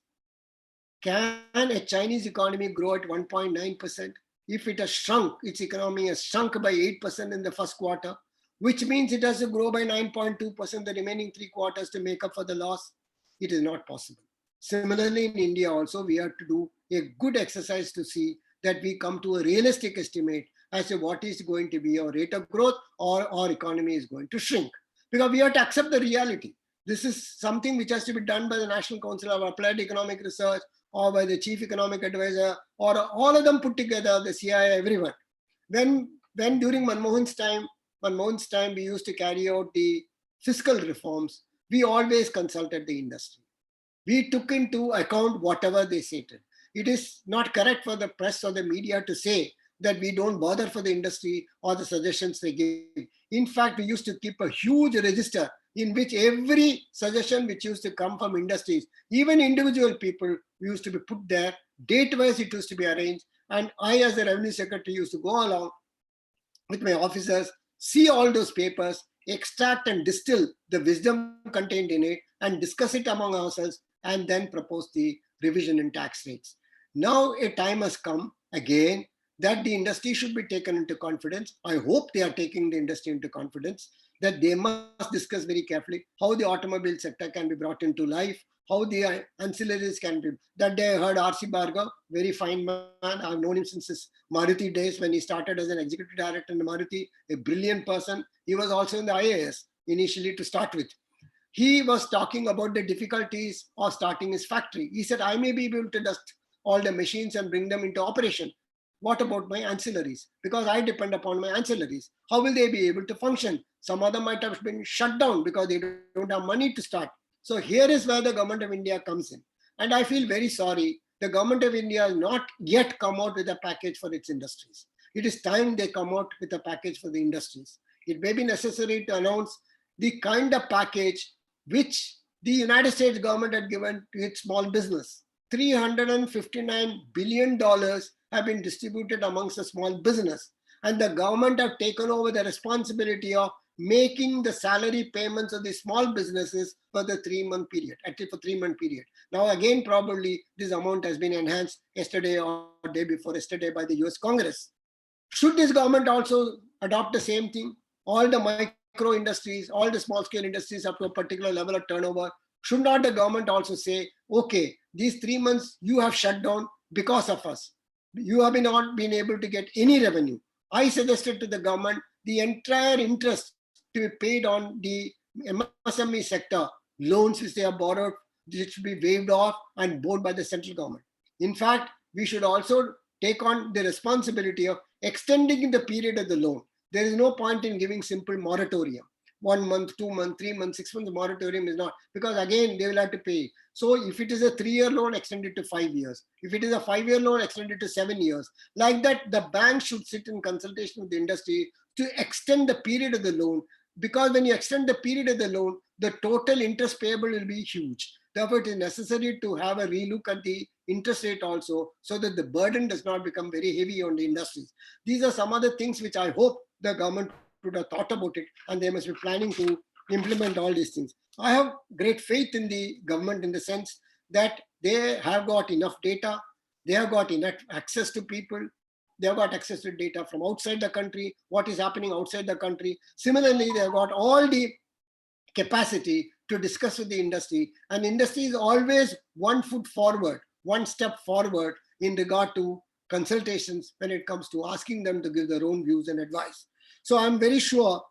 Can a Chinese economy grow at 1.9%? If it has shrunk, its economy has shrunk by 8% in the first quarter, which means it has to grow by 9.2% the remaining 3 quarters to make up for the loss. It is not possible. Similarly, in India also, we have to do a good exercise to see that we come to a realistic estimate as to what is going to be our rate of growth or our economy is going to shrink. Because we have to accept the reality. This is something which has to be done by the National Council of Applied Economic Research or by the Chief Economic Advisor or all of them put together, the CIA, everyone. When during Manmohan's time, we used to carry out the fiscal reforms, we always consulted the industry. We took into account whatever they stated. It is not correct for the press or the media to say that we don't bother for the industry or the suggestions they give. In fact, we used to keep a huge register in which every suggestion which used to come from industries, even individual people, used to be put there. Date-wise, it used to be arranged. And I, as the Revenue Secretary, used to go along with my officers, see all those papers, extract and distill the wisdom contained in it, and discuss it among ourselves, and then propose the revision in tax rates. Now a time has come again that the industry should be taken into confidence. I hope they are taking the industry into confidence, that they must discuss very carefully how the automobile sector can be brought into life, how the ancillaries can be. That day I heard R.C. Bhargav, very fine man. I've known him since his Maruti days when he started as an executive director in Maruti, a brilliant person. He was also in the IAS initially to start with. He was talking about the difficulties of starting his factory. He said, I may be able to dust all the machines and bring them into operation. What about my ancillaries? Because I depend upon my ancillaries. How will they be able to function? Some of them might have been shut down because they don't have money to start. So here is where the government of India comes in. And I feel very sorry. The government of India has not yet come out with a package for its industries. It is time they come out with a package for the industries. It may be necessary to announce the kind of package which the United States government had given to its small business. $359 billion have been distributed amongst the small business. And the government have taken over the responsibility of making the salary payments of the small businesses for the 3-month period, at least for 3-month period. Now again, probably this amount has been enhanced yesterday or day before yesterday by the US Congress. Should this government also adopt the same thing? All the micro industries, all the small scale industries up to a particular level of turnover, should not the government also say, okay, these 3 months you have shut down because of us. You have not been able to get any revenue. I suggested to the government the entire interest to be paid on the MSME sector, loans which they have borrowed, this should be waived off and borne by the central government. In fact, we should also take on the responsibility of extending the period of the loan. There is no point in giving simple moratorium. 1 month, 2 months, 3 months, 6 months moratorium is not, because again, they will have to pay. So if it is a 3-year loan, extend it to 5 years. If it is a 5-year loan, extend it to 7 years. Like that, the bank should sit in consultation with the industry to extend the period of the loan, because when you extend the period of the loan, the total interest payable will be huge. Therefore, it is necessary to have a relook at the interest rate also, so that the burden does not become very heavy on the industries. These are some other things which I hope the government would have thought about it, and they must be planning to implement all these things. I have great faith in the government in the sense that they have got enough data, they have got enough access to people, they have got access to data from outside the country, what is happening outside the country. Similarly, they have got all the capacity to discuss with the industry, and industry is always 1 foot forward, 1 step forward in regard to consultations when it comes to asking them to give their own views and advice. So I'm very sure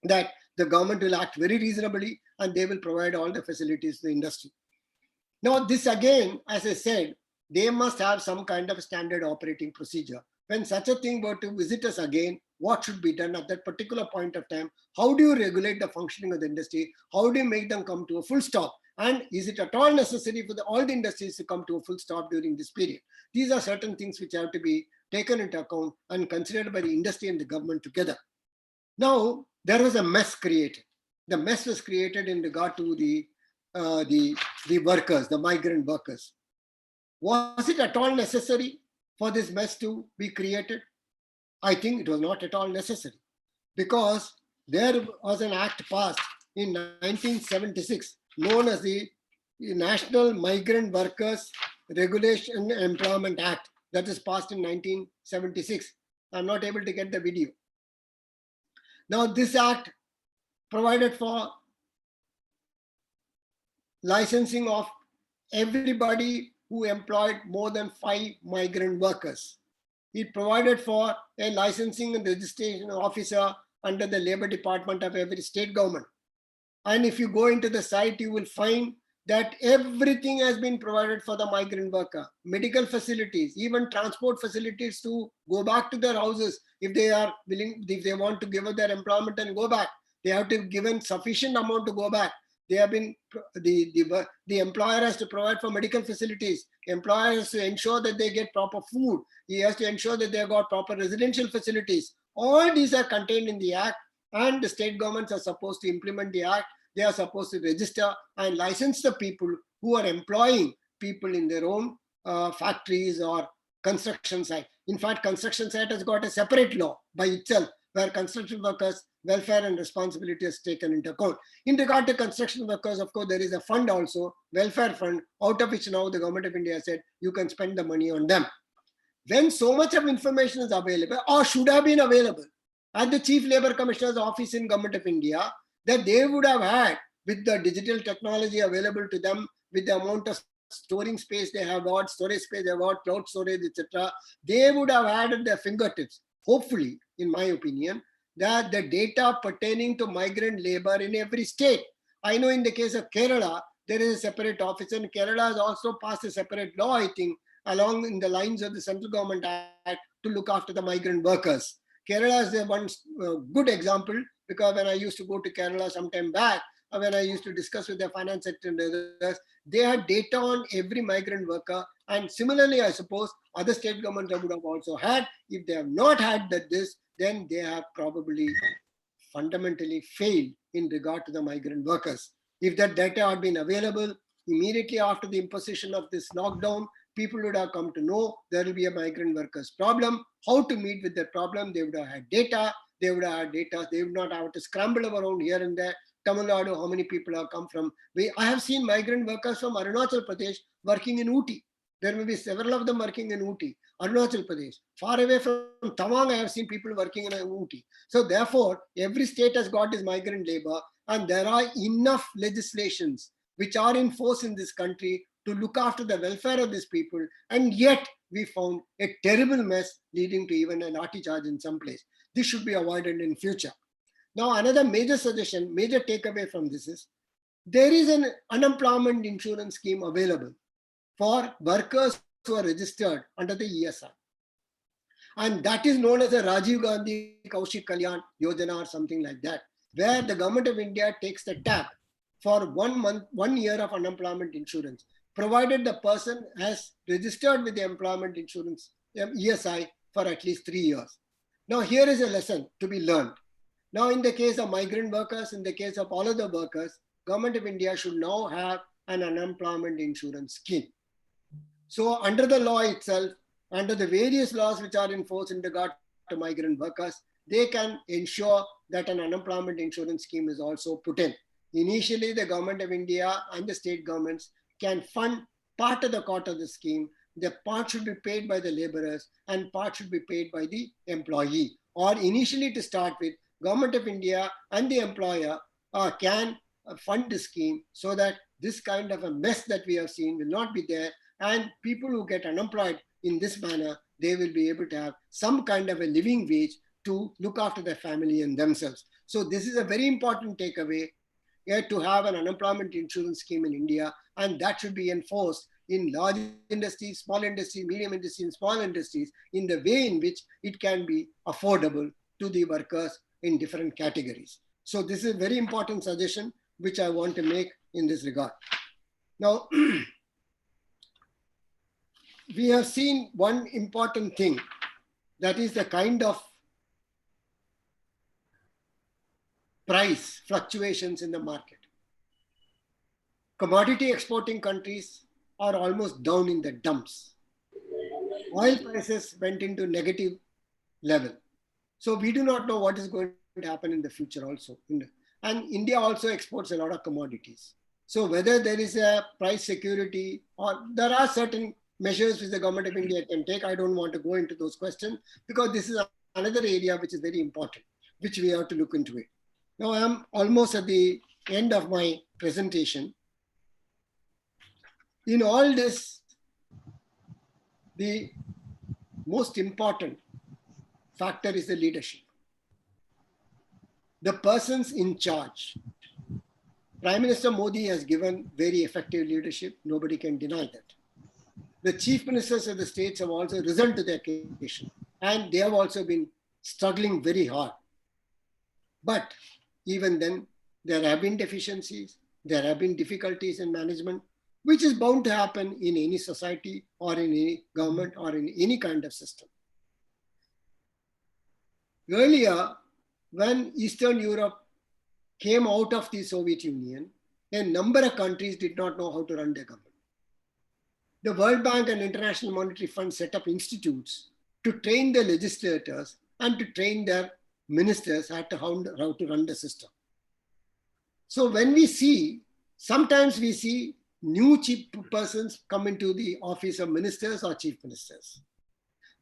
that the government will act very reasonably and they will provide all the facilities to the industry. Now, this again, as I said, they must have some kind of standard operating procedure. When such a thing were to visit us again, what should be done at that particular point of time? How do you regulate the functioning of the industry? How do you make them come to a full stop? And is it at all necessary for all the industries to come to a full stop during this period? These are certain things which have to be taken into account and considered by the industry and the government together. Now, there was a mess created. The mess was created in regard to the workers, the migrant workers. Was it at all necessary for this mess to be created? I think it was not at all necessary, because there was an act passed in 1976 known as the National Migrant Workers Regulation and Employment Act, that is passed in 1976. I'm not able to get the video. Now, this act provided for licensing of everybody who employed more than 5 migrant workers. It provided for a licensing and registration officer under the Labor Department of every state government. And if you go into the site, you will find that everything has been provided for the migrant worker. Medical facilities, even transport facilities to go back to their houses if they are willing, if they want to give up their employment and go back. They have to be given sufficient amount to go back. They have been, the employer has to provide for medical facilities. Employer has to ensure that they get proper food. He has to ensure that they have got proper residential facilities. All these are contained in the act, and the state governments are supposed to implement the act. They are supposed to register and license the people who are employing people in their own factories or construction site. In fact, construction site has got a separate law by itself, where construction workers' welfare and responsibility is taken into account. In regard to construction workers, of course, there is a fund also, welfare fund, out of which now the government of India said you can spend the money on them. When so much of information is available, or should have been available, at the Chief Labour Commissioner's office in Government of India, that they would have had, with the digital technology available to them, with the amount of storing space they have got, storage space they have got, cloud storage, etc., they would have had at their fingertips, hopefully, in my opinion, that the data pertaining to migrant labor in every state. I know in the case of Kerala, there is a separate office, and Kerala has also passed a separate law, I think, along in the lines of the Central Government Act to look after the migrant workers. Kerala is the one good example, because when I used to go to Kerala some time back, when I used to discuss with the finance sector and others, they had data on every migrant worker. And similarly, I suppose other state governments would have also had. If they have not had this, then they have probably fundamentally failed in regard to the migrant workers. If that data had been available immediately after the imposition of this lockdown, people would have come to know there will be a migrant workers problem, how to meet with that problem. They would have had data. They would have had data. They would not have to scramble around here and there. Tamil Nadu, how many people have come from? I have seen migrant workers from Arunachal Pradesh working in Ooty. There may be several of them working in Ooty, Arunachal Pradesh. Far away from Tawang, I have seen people working in Ooty. So therefore, every state has got its migrant labor, and there are enough legislations which are in force in this country to look after the welfare of these people. And yet we found a terrible mess leading to even a lathi charge in some place. This should be avoided in future. Now, another major suggestion, major takeaway from this is, there is an unemployment insurance scheme available for workers who are registered under the ESI. And that is known as a Rajiv Gandhi Kaushik Kalyan Yojana or something like that, where the government of India takes the tab for 1 month, 1 year of unemployment insurance, provided the person has registered with the employment insurance, ESI, for at least 3 years. Now, here is a lesson to be learned. Now, in the case of migrant workers, in the case of all other workers, Government of India should now have an unemployment insurance scheme. So under the law itself, under the various laws which are in force in regard to migrant workers, they can ensure that an unemployment insurance scheme is also put in. Initially, the Government of India and the state governments can fund part of the cost of the scheme. The part should be paid by the laborers and part should be paid by the employee. Or initially, to start with, Government of India and the employer can fund the scheme so that this kind of a mess that we have seen will not be there, and people who get unemployed in this manner, they will be able to have some kind of a living wage to look after their family and themselves. So this is a very important takeaway, to have an unemployment insurance scheme in India, and that should be enforced in large industries, small industries, medium industries, and small industries in the way in which it can be affordable to the workers in different categories. So this is a very important suggestion which I want to make in this regard. Now, we have seen one important thing, that is the kind of price fluctuations in the market. Commodity exporting countries are almost down in the dumps. Oil prices went into negative level. So we do not know what is going to happen in the future also. And India also exports a lot of commodities. So whether there is a price security, or there are certain measures which the Government of India can take, I don't want to go into those questions, because this is another area which is very important, which we have to look into it. Now I am almost at the end of my presentation. In all this, the most important factor is the leadership. The persons in charge. Prime Minister Modi has given very effective leadership. Nobody can deny that. The chief ministers of the states have also risen to the occasion, and they have also been struggling very hard. But even then, there have been deficiencies, there have been difficulties in management, which is bound to happen in any society or in any government or in any kind of system. Earlier, when Eastern Europe came out of the Soviet Union, a number of countries did not know how to run their government. The World Bank and International Monetary Fund set up institutes to train the legislators and to train their ministers how to run the system. So when we see, sometimes we see new chief persons come into the office of ministers or chief ministers.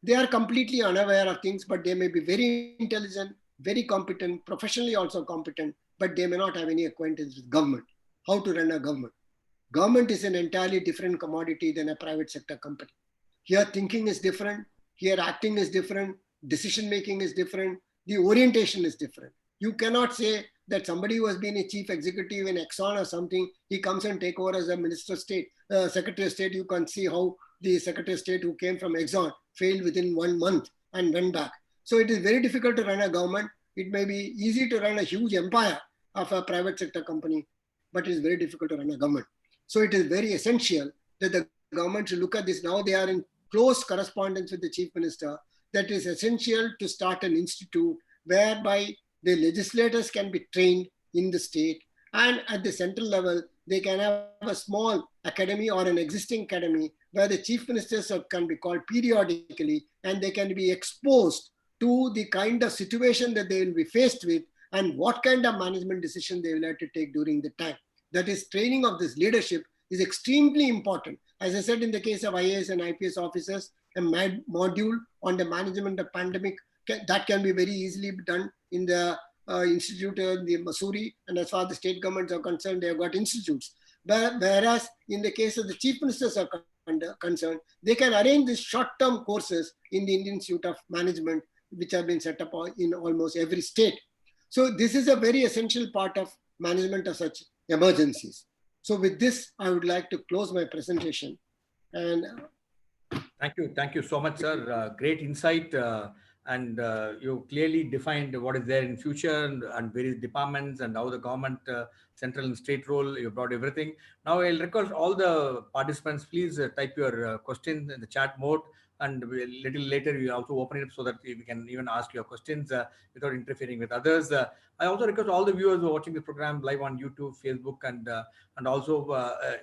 They are completely unaware of things, but they may be very intelligent, very competent, professionally also competent, but they may not have any acquaintance with government, how to run a government. Government is an entirely different commodity than a private sector company. Here thinking is different, here acting is different, decision making is different, the orientation is different. You cannot say that somebody who has been a chief executive in Exxon or something, he comes and take over as a minister of state, secretary of state. You can see how the secretary of state who came from Exxon failed within 1 month and went back. So it is very difficult to run a government. It may be easy to run a huge empire of a private sector company, but it is very difficult to run a government. So it is very essential that the government should look at this. Now they are in close correspondence with the chief minister. That is essential to start an institute whereby the legislators can be trained in the state And at the central level, they can have a small academy or an existing academy where the chief ministers can be called periodically, and they can be exposed to the kind of situation that they will be faced with and what kind of management decision they will have to take during the time. That is, training of this leadership is extremely important. As I said, in the case of IAS and IPS officers, a module on the management of pandemic that can be very easily done in the institute in the Missouri, and as far as the state governments are concerned, they have got institutes. Whereas in the case of the chief ministers are concerned, they can arrange these short-term courses in the Indian Institute of Management, which have been set up in almost every state. So this is a very essential part of management of such emergencies. So with this, I would like to close my presentation. And Thank you so much, sir. Great insight. And you clearly defined what is there in future and various departments and how the government, central and state role, you brought everything. Now I'll request all the participants, please type your questions in the chat mode, and a little later we also open it up so that we can even ask your questions without interfering with others. I also request all the viewers who are watching the program live on YouTube, Facebook, and also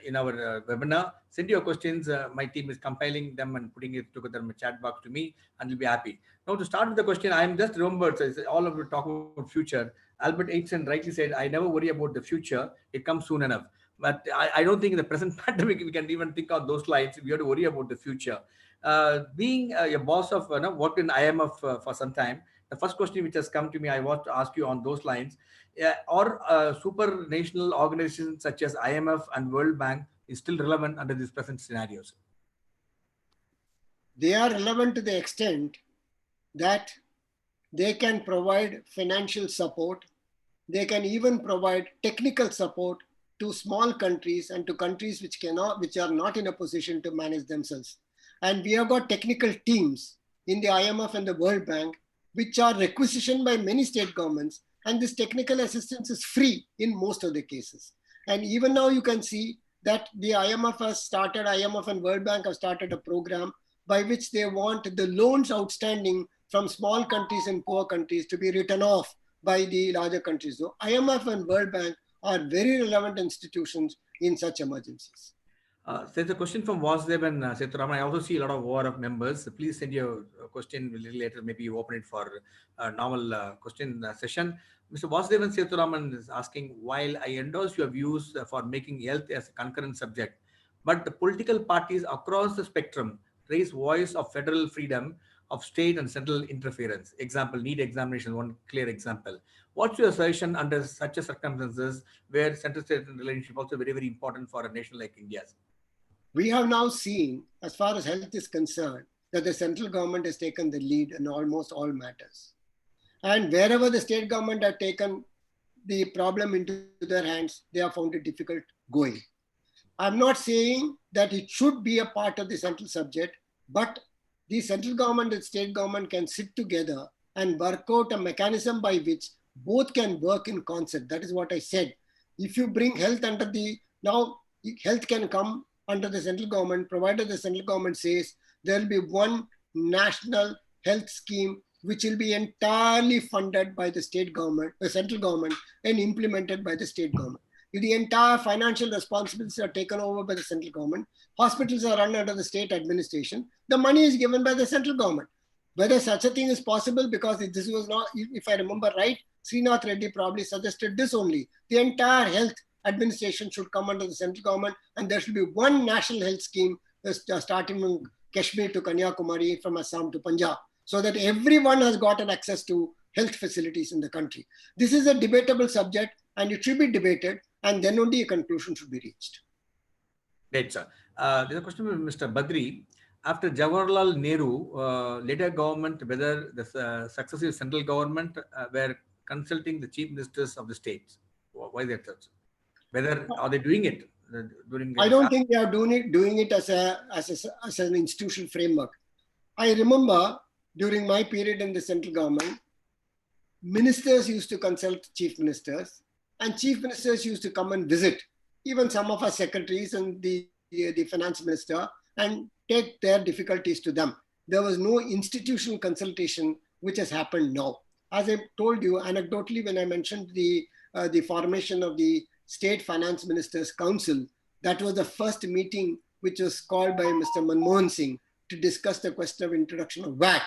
in our webinar, send your questions. My team is compiling them and putting it together in the chat box to me, and we'll be happy. Now, to start with the question, I'm just remembered, all of you talk about future. Albert Einstein rightly said, I never worry about the future. It comes soon enough. But I don't think in the present pandemic, we can even think of those lines. We have to worry about the future. Being a boss of, worked in IMF for some time, the first question which has come to me, I want to ask you on those lines, or supranational organizations such as IMF and World Bank is still relevant under these present scenarios? They are relevant to the extent that they can provide financial support. They can even provide technical support to small countries and to countries which are not in a position to manage themselves. And we have got technical teams in the IMF and the World Bank, which are requisitioned by many state governments. And this technical assistance is free in most of the cases. And even now you can see that the IMF and World Bank have started a program by which they want the loans outstanding from small countries and poor countries to be written off by the larger countries. So IMF and World Bank are very relevant institutions in such emergencies. There's a question from Vasudev and Sivaraman. I also see a lot of ORF members. Please send your question a little later. Maybe you open it for a normal question session. Mr. Vasudev and Sivaraman is asking, while I endorse your views for making health as a concurrent subject, but the political parties across the spectrum raise voice of federal freedom of state and central interference. Example, need examination, one clear example. What's your suggestion under such a circumstances where central-state relationship also very, very important for a nation like India's? We have now seen, as far as health is concerned, that the central government has taken the lead in almost all matters. And wherever the state government had taken the problem into their hands, they have found it difficult going. I'm not saying that it should be a part of the central subject, but the central government and state government can sit together and work out a mechanism by which both can work in concert. That is what I said. If you bring health under health can come under the central government, provided the central government says there will be one national health scheme which will be entirely funded by the state government, the central government, and implemented by the state government. If the entire financial responsibilities are taken over by the central government, hospitals are run under the state administration, the money is given by the central government. Whether such a thing is possible, because this was not, if I remember right, Srinath Reddy probably suggested this only. The entire health administration should come under the central government, and there should be one national health scheme starting from Kashmir to Kanyakumari, from Assam to Punjab, so that everyone has gotten access to health facilities in the country. This is a debatable subject, and it should be debated, and then only a conclusion should be reached. Great, sir. There's a question from Mr. Badri. After Jawaharlal Nehru, later government, whether the successive central government were consulting the chief ministers of the states. Why is that, sir? Whether are they doing it during? I don't think they are doing it as an institutional framework. I remember during my period in the central government, ministers used to consult chief ministers, and chief ministers used to come and visit even some of our secretaries and the finance minister and take their difficulties to them. There was no institutional consultation which has happened now. As I told you anecdotally when I mentioned the formation of the State Finance Ministers Council. That was the first meeting which was called by Mr. Manmohan Singh to discuss the question of introduction of VAT.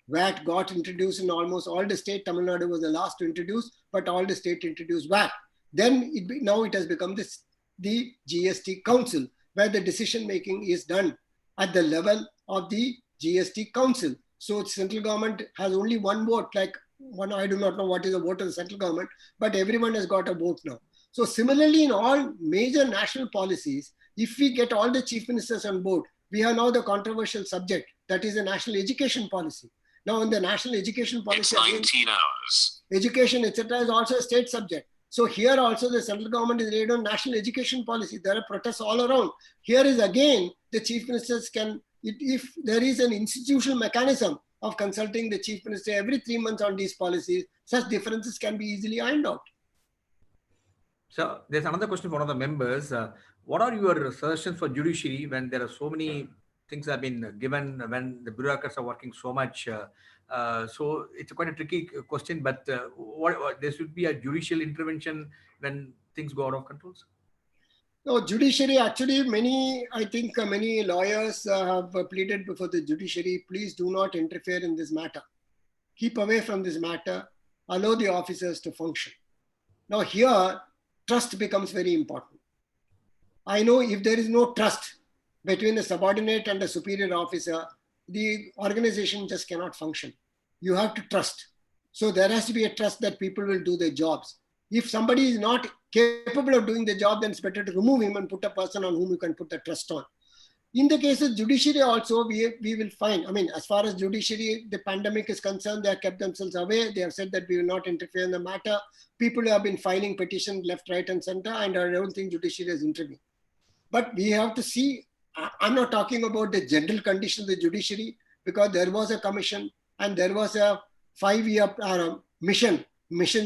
VAT got introduced in almost all the states. Tamil Nadu was the last to introduce, but all the states introduced VAT. Then now it has become the GST Council, where the decision making is done at the level of the GST Council. So central government has only one vote, like one, I do not know what is the vote of the central government, but everyone has got a vote now. So similarly, in all major national policies, if we get all the chief ministers on board, we have now the controversial subject, that is the national education policy. Now in the national education policy, it's 19 hours. Education, etc. is also a state subject. So here also the central government is laid on national education policy. There are protests all around. Here is again, the chief ministers can, if there is an institutional mechanism of consulting the chief minister every 3 months on these policies, such differences can be easily ironed out. So there's another question for one of the members. What are your suggestions for judiciary when there are so many things have been given, when the bureaucrats are working so much? So it's quite a tricky question, but there should be a judicial intervention when things go out of control? No, judiciary, actually I think many lawyers have pleaded before the judiciary, please do not interfere in this matter. Keep away from this matter, allow the officers to function. Now here, trust becomes very important. I know if there is no trust between the subordinate and the superior officer, the organization just cannot function. You have to trust. So there has to be a trust that people will do their jobs. If somebody is not capable of doing the job, then it's better to remove him and put a person on whom you can put the trust on. In the case of judiciary also, we will find, I mean, as far as judiciary, the pandemic is concerned, they have kept themselves away. They have said that we will not interfere in the matter. People have been filing petitions left, right, and center, and I don't think judiciary has intervened. But we have to see, I'm not talking about the general condition of the judiciary, because there was a commission and there was a 5-year mission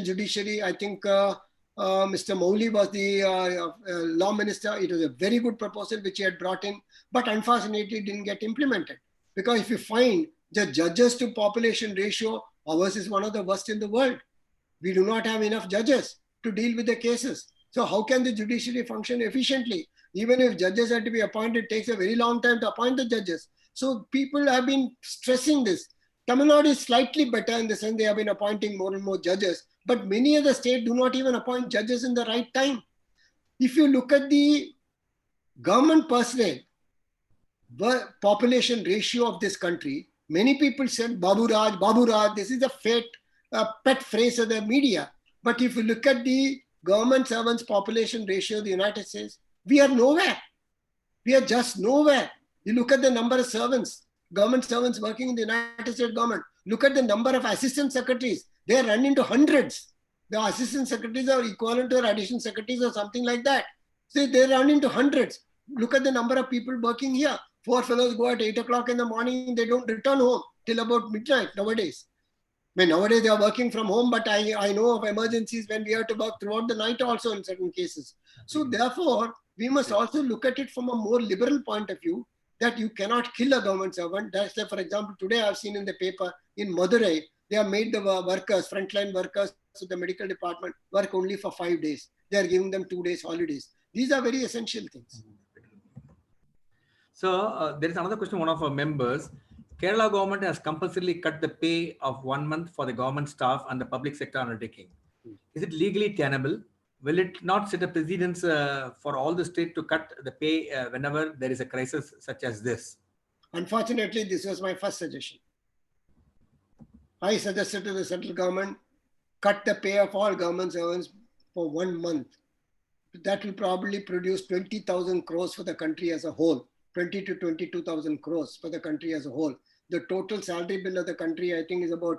judiciary. I think Mr. Mowli was the law minister. It was a very good proposal which he had brought in, but unfortunately it didn't get implemented. Because if you find the judges to population ratio, ours is one of the worst in the world. We do not have enough judges to deal with the cases. So how can the judiciary function efficiently? Even if judges are to be appointed, it takes a very long time to appoint the judges. So people have been stressing this. Tamil Nadu is slightly better in the sense they have been appointing more and more judges, but many other states do not even appoint judges in the right time. If you look at the government personnel, the population ratio of this country, many people said Babu Raj, this is a pet phrase of the media. But if you look at the government servants population ratio of the United States, we are nowhere. We are just nowhere. You look at the number of servants, government servants working in the United States government. Look at the number of assistant secretaries. They run into hundreds. The assistant secretaries are equivalent to additional secretaries or something like that. So they run into hundreds. Look at the number of people working here. 4 fellows go at 8 o'clock in the morning. They don't return home till about midnight nowadays. I mean, nowadays they are working from home, but I know of emergencies when we have to work throughout the night also in certain cases. So therefore, we must also look at it from a more liberal point of view, that you cannot kill a government servant. That's for example, today I've seen in the paper in Madurai, they have made the workers, frontline workers of the medical department work only for 5 days. They are giving them 2 days holidays. These are very essential things. So there is another question, one of our members. Kerala government has compulsorily cut the pay of 1 month for the government staff and the public sector undertaking. Is it legally tenable? Will it not set a precedence for all the state to cut the pay whenever there is a crisis such as this? Unfortunately, this was my first suggestion. I suggested to the central government, cut the pay of all government servants for 1 month. That will probably produce 20,000 crores for the country as a whole. 20 to 22,000 crores for the country as a whole. The total salary bill of the country, I think, is about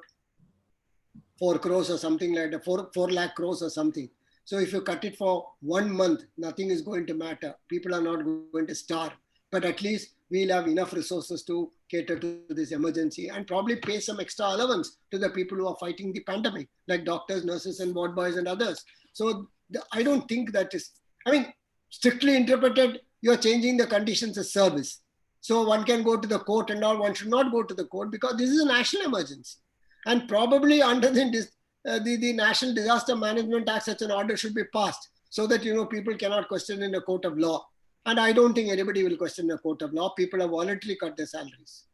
4 crores or something like that, 4 lakh crores or something. So if you cut it for 1 month, nothing is going to matter. People are not going to starve. But at least we'll have enough resources to cater to this emergency and probably pay some extra allowance to the people who are fighting the pandemic, like doctors, nurses, and ward boys and others. So I don't think that is, I mean, strictly interpreted, you're changing the conditions of service. So one can go to the court and all, one should not go to the court because this is a national emergency. And probably under the National Disaster Management Act, such an order should be passed. so that, people cannot question in a court of law. And I don't think anybody will question in a court of law. People have voluntarily cut their salaries,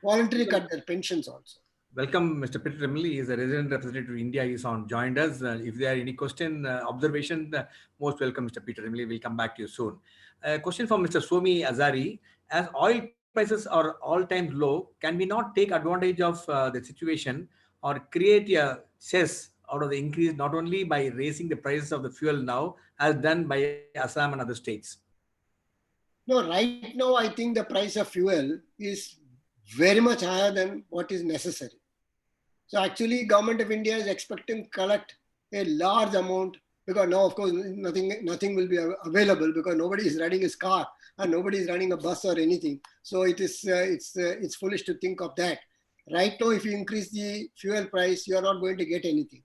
voluntarily cut their pensions also. Welcome, Mr. Peter Emily. He is a resident representative of India. He is joined us. If there are any question, observation, most welcome, Mr. Peter Emily. We'll come back to you soon. A question from Mr. Somi Azari. As oil prices are all-time low, can we not take advantage of the situation or create a cess out of the increase, not only by raising the prices of the fuel now, as done by Assam and other states? No, right now, I think the price of fuel is very much higher than what is necessary. So actually, Government of India is expecting to collect a large amount, because now, of course, nothing will be available because nobody is running his car and nobody is running a bus or anything. So it's foolish to think of that. Right now, if you increase the fuel price, you are not going to get anything.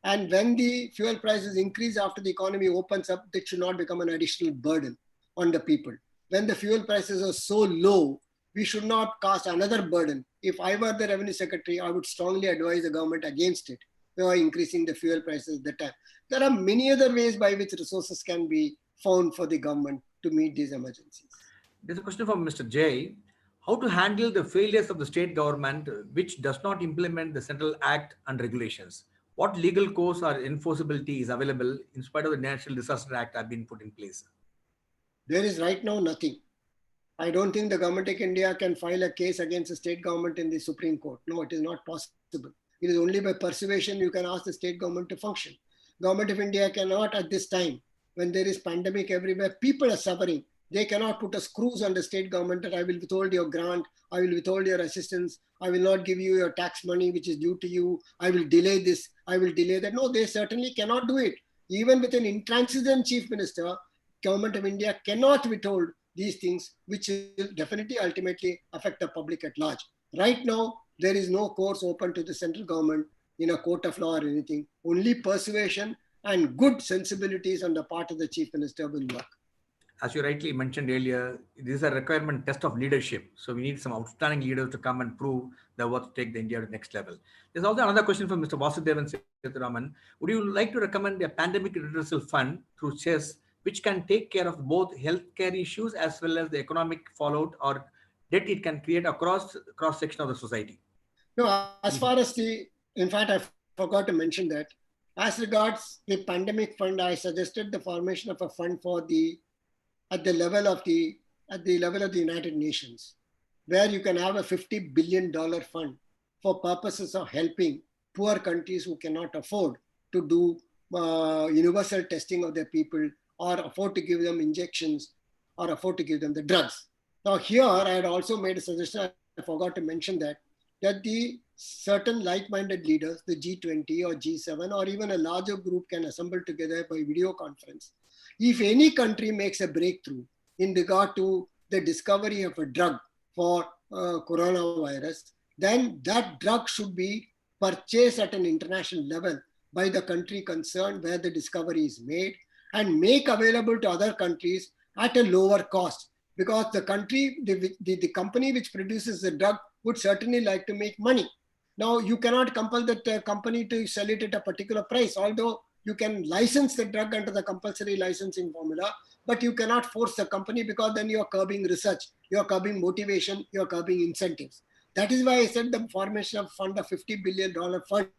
And when the fuel prices increase after the economy opens up, that should not become an additional burden on the people. When the fuel prices are so low, we should not cast another burden. If I were the Revenue Secretary, I would strongly advise the government against it by increasing the fuel prices at the time. There are many other ways by which resources can be found for the government to meet these emergencies. There's a question from Mr. J. How to handle the failures of the state government which does not implement the Central Act and regulations? What legal course or enforceability is available in spite of the National Disaster Act have been put in place? There is right now nothing. I don't think the Government of India can file a case against the state government in the Supreme Court. No, it is not possible. It is only by persuasion you can ask the state government to function. Government of India cannot at this time, when there is pandemic everywhere, people are suffering. They cannot put a screws on the state government that I will withhold your grant, I will withhold your assistance, I will not give you your tax money which is due to you, I will delay this, I will delay that. No, they certainly cannot do it. Even with an intransigent chief minister, Government of India cannot withhold these things, which will definitely ultimately affect the public at large. Right now, there is no course open to the central government in a court of law or anything. Only persuasion and good sensibilities on the part of the chief minister will work. As you rightly mentioned earlier, this is a requirement test of leadership. So we need some outstanding leaders to come and prove the worth to take the India to the next level. There's also another question from Mr. Vasudevan Sivaraman. Would you like to recommend a pandemic redressal fund through CHESS, which can take care of both healthcare issues as well as the economic fallout or debt it can create across cross-section of the society? No, as far as in fact, I forgot to mention that. As regards the pandemic fund, I suggested the formation of a fund for at the level of the United Nations, where you can have a $50 billion fund for purposes of helping poor countries who cannot afford to do universal testing of their people, or afford to give them injections, or afford to give them the drugs. Now here, I had also made a suggestion, I forgot to mention that the certain like-minded leaders, the G20 or G7, or even a larger group can assemble together by video conference. If any country makes a breakthrough in regard to the discovery of a drug for coronavirus, then that drug should be purchased at an international level by the country concerned where the discovery is made, and make available to other countries at a lower cost. Because the company which produces the drug would certainly like to make money. Now, you cannot compel that company to sell it at a particular price, although you can license the drug under the compulsory licensing formula, but you cannot force the company, because then you're curbing research, you're curbing motivation, you're curbing incentives. That is why I said the formation of fund, a $50 billion fund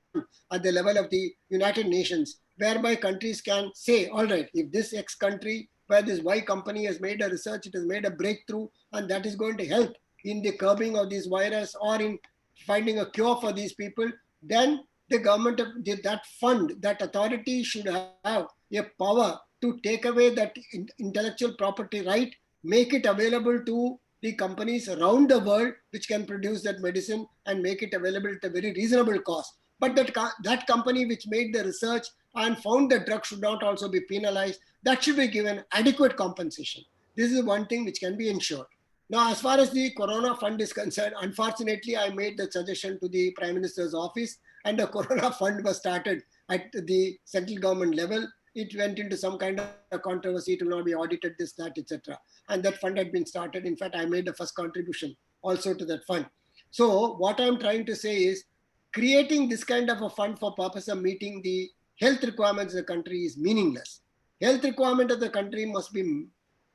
at the level of the United Nations, whereby countries can say, all right, if this X country, where this Y company has made a research, it has made a breakthrough, and that is going to help in the curbing of this virus or in finding a cure for these people, then the government of that fund, that authority should have a power to take away that intellectual property right, make it available to the companies around the world which can produce that medicine, and make it available at a very reasonable cost. But that company which made the research and found the drug should not also be penalized. That should be given adequate compensation. This is one thing which can be ensured. Now, as far as the Corona Fund is concerned, unfortunately, I made the suggestion to the Prime Minister's office, and the Corona Fund was started at the central government level. It went into some kind of controversy. It will not be audited, this, that, etc. And that fund had been started. In fact, I made the first contribution also to that fund. So what I'm trying to say is, creating this kind of a fund for purpose of meeting the health requirements of the country is meaningless. Health requirement of the country must be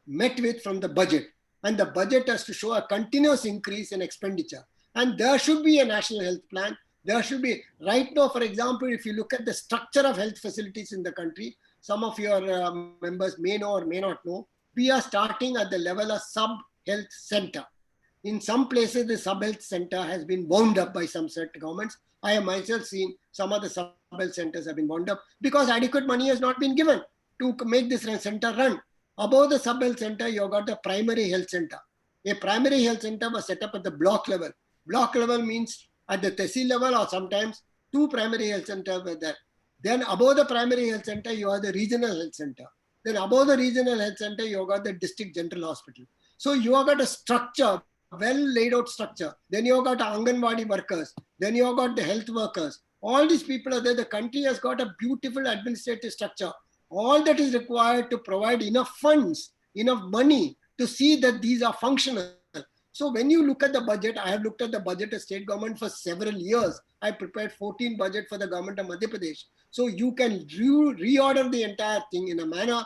met with from the budget. And the budget has to show a continuous increase in expenditure. And there should be a national health plan. There should be, right now, for example, if you look at the structure of health facilities in the country, some of your members may know or may not know, we are starting at the level of sub-health center. In some places, the sub-health center has been wound up by some certain governments. I have myself seen some of the sub-health centers have been wound up because adequate money has not been given to make this center run. Above the sub-health center, you got the primary health center. A primary health center was set up at the block level. Block level means at the tehsil level, or sometimes 2 primary health centers were there. Then above the primary health center, you have the regional health center. Then above the regional health center, you got the district general hospital. So you have got a structure, well laid out structure. Then you have got Anganwadi workers. Then you have got the health workers. All these people are there. The country has got a beautiful administrative structure. All that is required to provide enough funds, enough money to see that these are functional. So when you look at the budget, I have looked at the budget of state government for several years. I prepared 14 budget for the government of Madhya Pradesh. So you can reorder the entire thing in a manner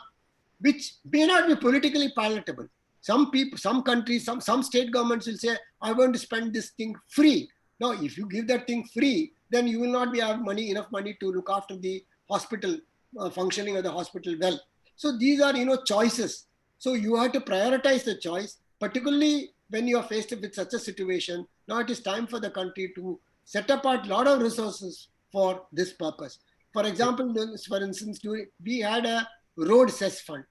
which may not be politically palatable. Some people, some countries, some state governments will say, I want to spend this thing free. Now, if you give that thing free, then you will not have enough money to look after the hospital functioning of the hospital well. So these are, choices. So you have to prioritize the choice, particularly when you are faced with such a situation. Now it is time for the country to set apart a lot of resources for this purpose. For example, for instance, we had a road cess fund.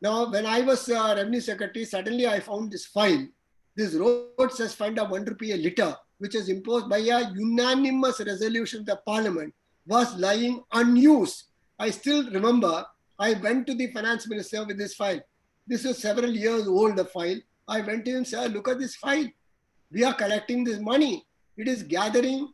Now, when I was Revenue Secretary, suddenly I found this file, this road cess fund of 1 rupee a litre, which was imposed by a unanimous resolution of the Parliament, was lying unused. I still remember, I went to the Finance Minister with this file. This was several years old, the file. I went to him and said, look at this file. We are collecting this money. It is gathering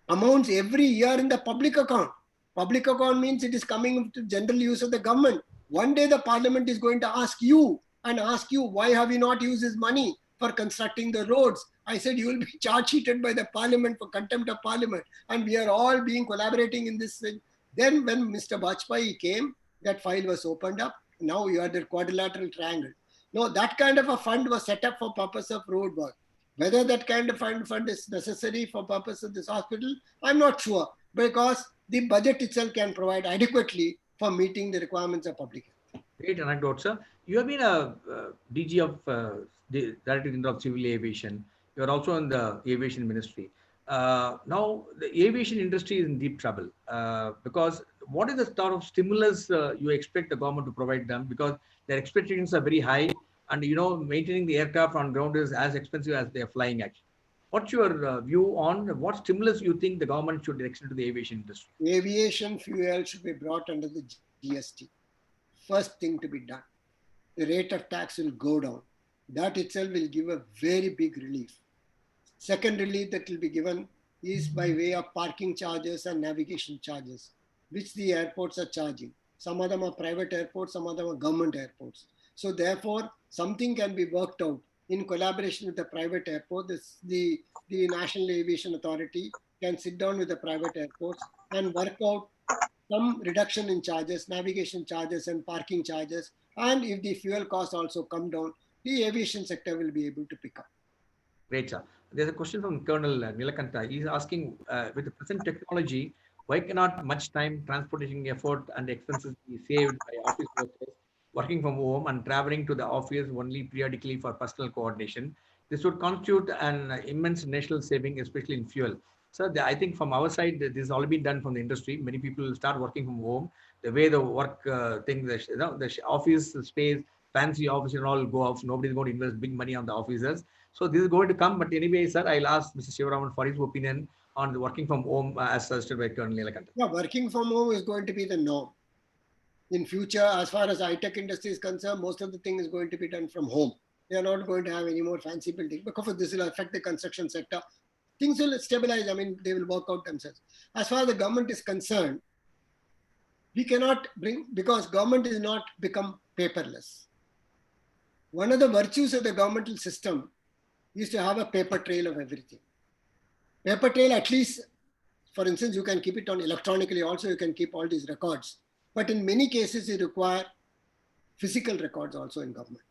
amounts every year in the public account. Public account means it is coming to general use of the government. One day the Parliament is going to ask you, why have you not used this money for constructing the roads? I said, you will be charge sheeted by the Parliament for contempt of Parliament. And we are all collaborating in this thing. Then when Mr. Vajpayee came, that file was opened up. Now you have the quadrilateral triangle. No, that kind of a fund was set up for purpose of road work. Whether that kind of fund is necessary for purpose of this hospital, I'm not sure, because the budget itself can provide adequately for meeting the requirements of public health. Great anecdote, sir. You have been a DG of the Director General of Civil Aviation. You are also in the Aviation Ministry. Now, the aviation industry is in deep trouble because what is the sort of stimulus you expect the government to provide them? Because their expectations are very high, and maintaining the aircraft on ground is as expensive as they are flying actually. What's your view on what stimulus you think the government should extend to the aviation industry? Aviation fuel should be brought under the GST. First thing to be done. The rate of tax will go down. That itself will give a very big relief. Second relief that will be given is by way of parking charges and navigation charges, which the airports are charging. Some of them are private airports, some of them are government airports. So therefore, something can be worked out in collaboration with the private airport. The National Aviation Authority can sit down with the private airports and work out some reduction in charges, navigation charges and parking charges. And if the fuel costs also come down, the aviation sector will be able to pick up. Great, sir. There's a question from Colonel Nilakanta. He's asking, with the present technology, why cannot much time, transportation effort and expenses be saved by office workers working from home and traveling to the office only periodically for personal coordination? This would constitute an immense national saving, especially in fuel. So I think from our side, this has already been done from the industry. Many people will start working from home. The way the work thing, the office space, fancy office and all go off. Nobody's going to invest big money on the offices. So this is going to come. But anyway, sir, I'll ask Mr. Sivaraman for his opinion on the working from home as suggested by Colonel Nilakanta. Yeah, working from home is going to be the norm. In future, as far as high-tech industry is concerned, most of the thing is going to be done from home. They are not going to have any more fancy buildings because this will affect the construction sector. Things will stabilize. I mean, they will work out themselves. As far as the government is concerned, we cannot bring, because government is not become paperless. One of the virtues of the governmental system is to have a paper trail of everything. Paper trail, at least, for instance, you can keep it on electronically. Also, you can keep all these records. But in many cases, you require physical records also in government.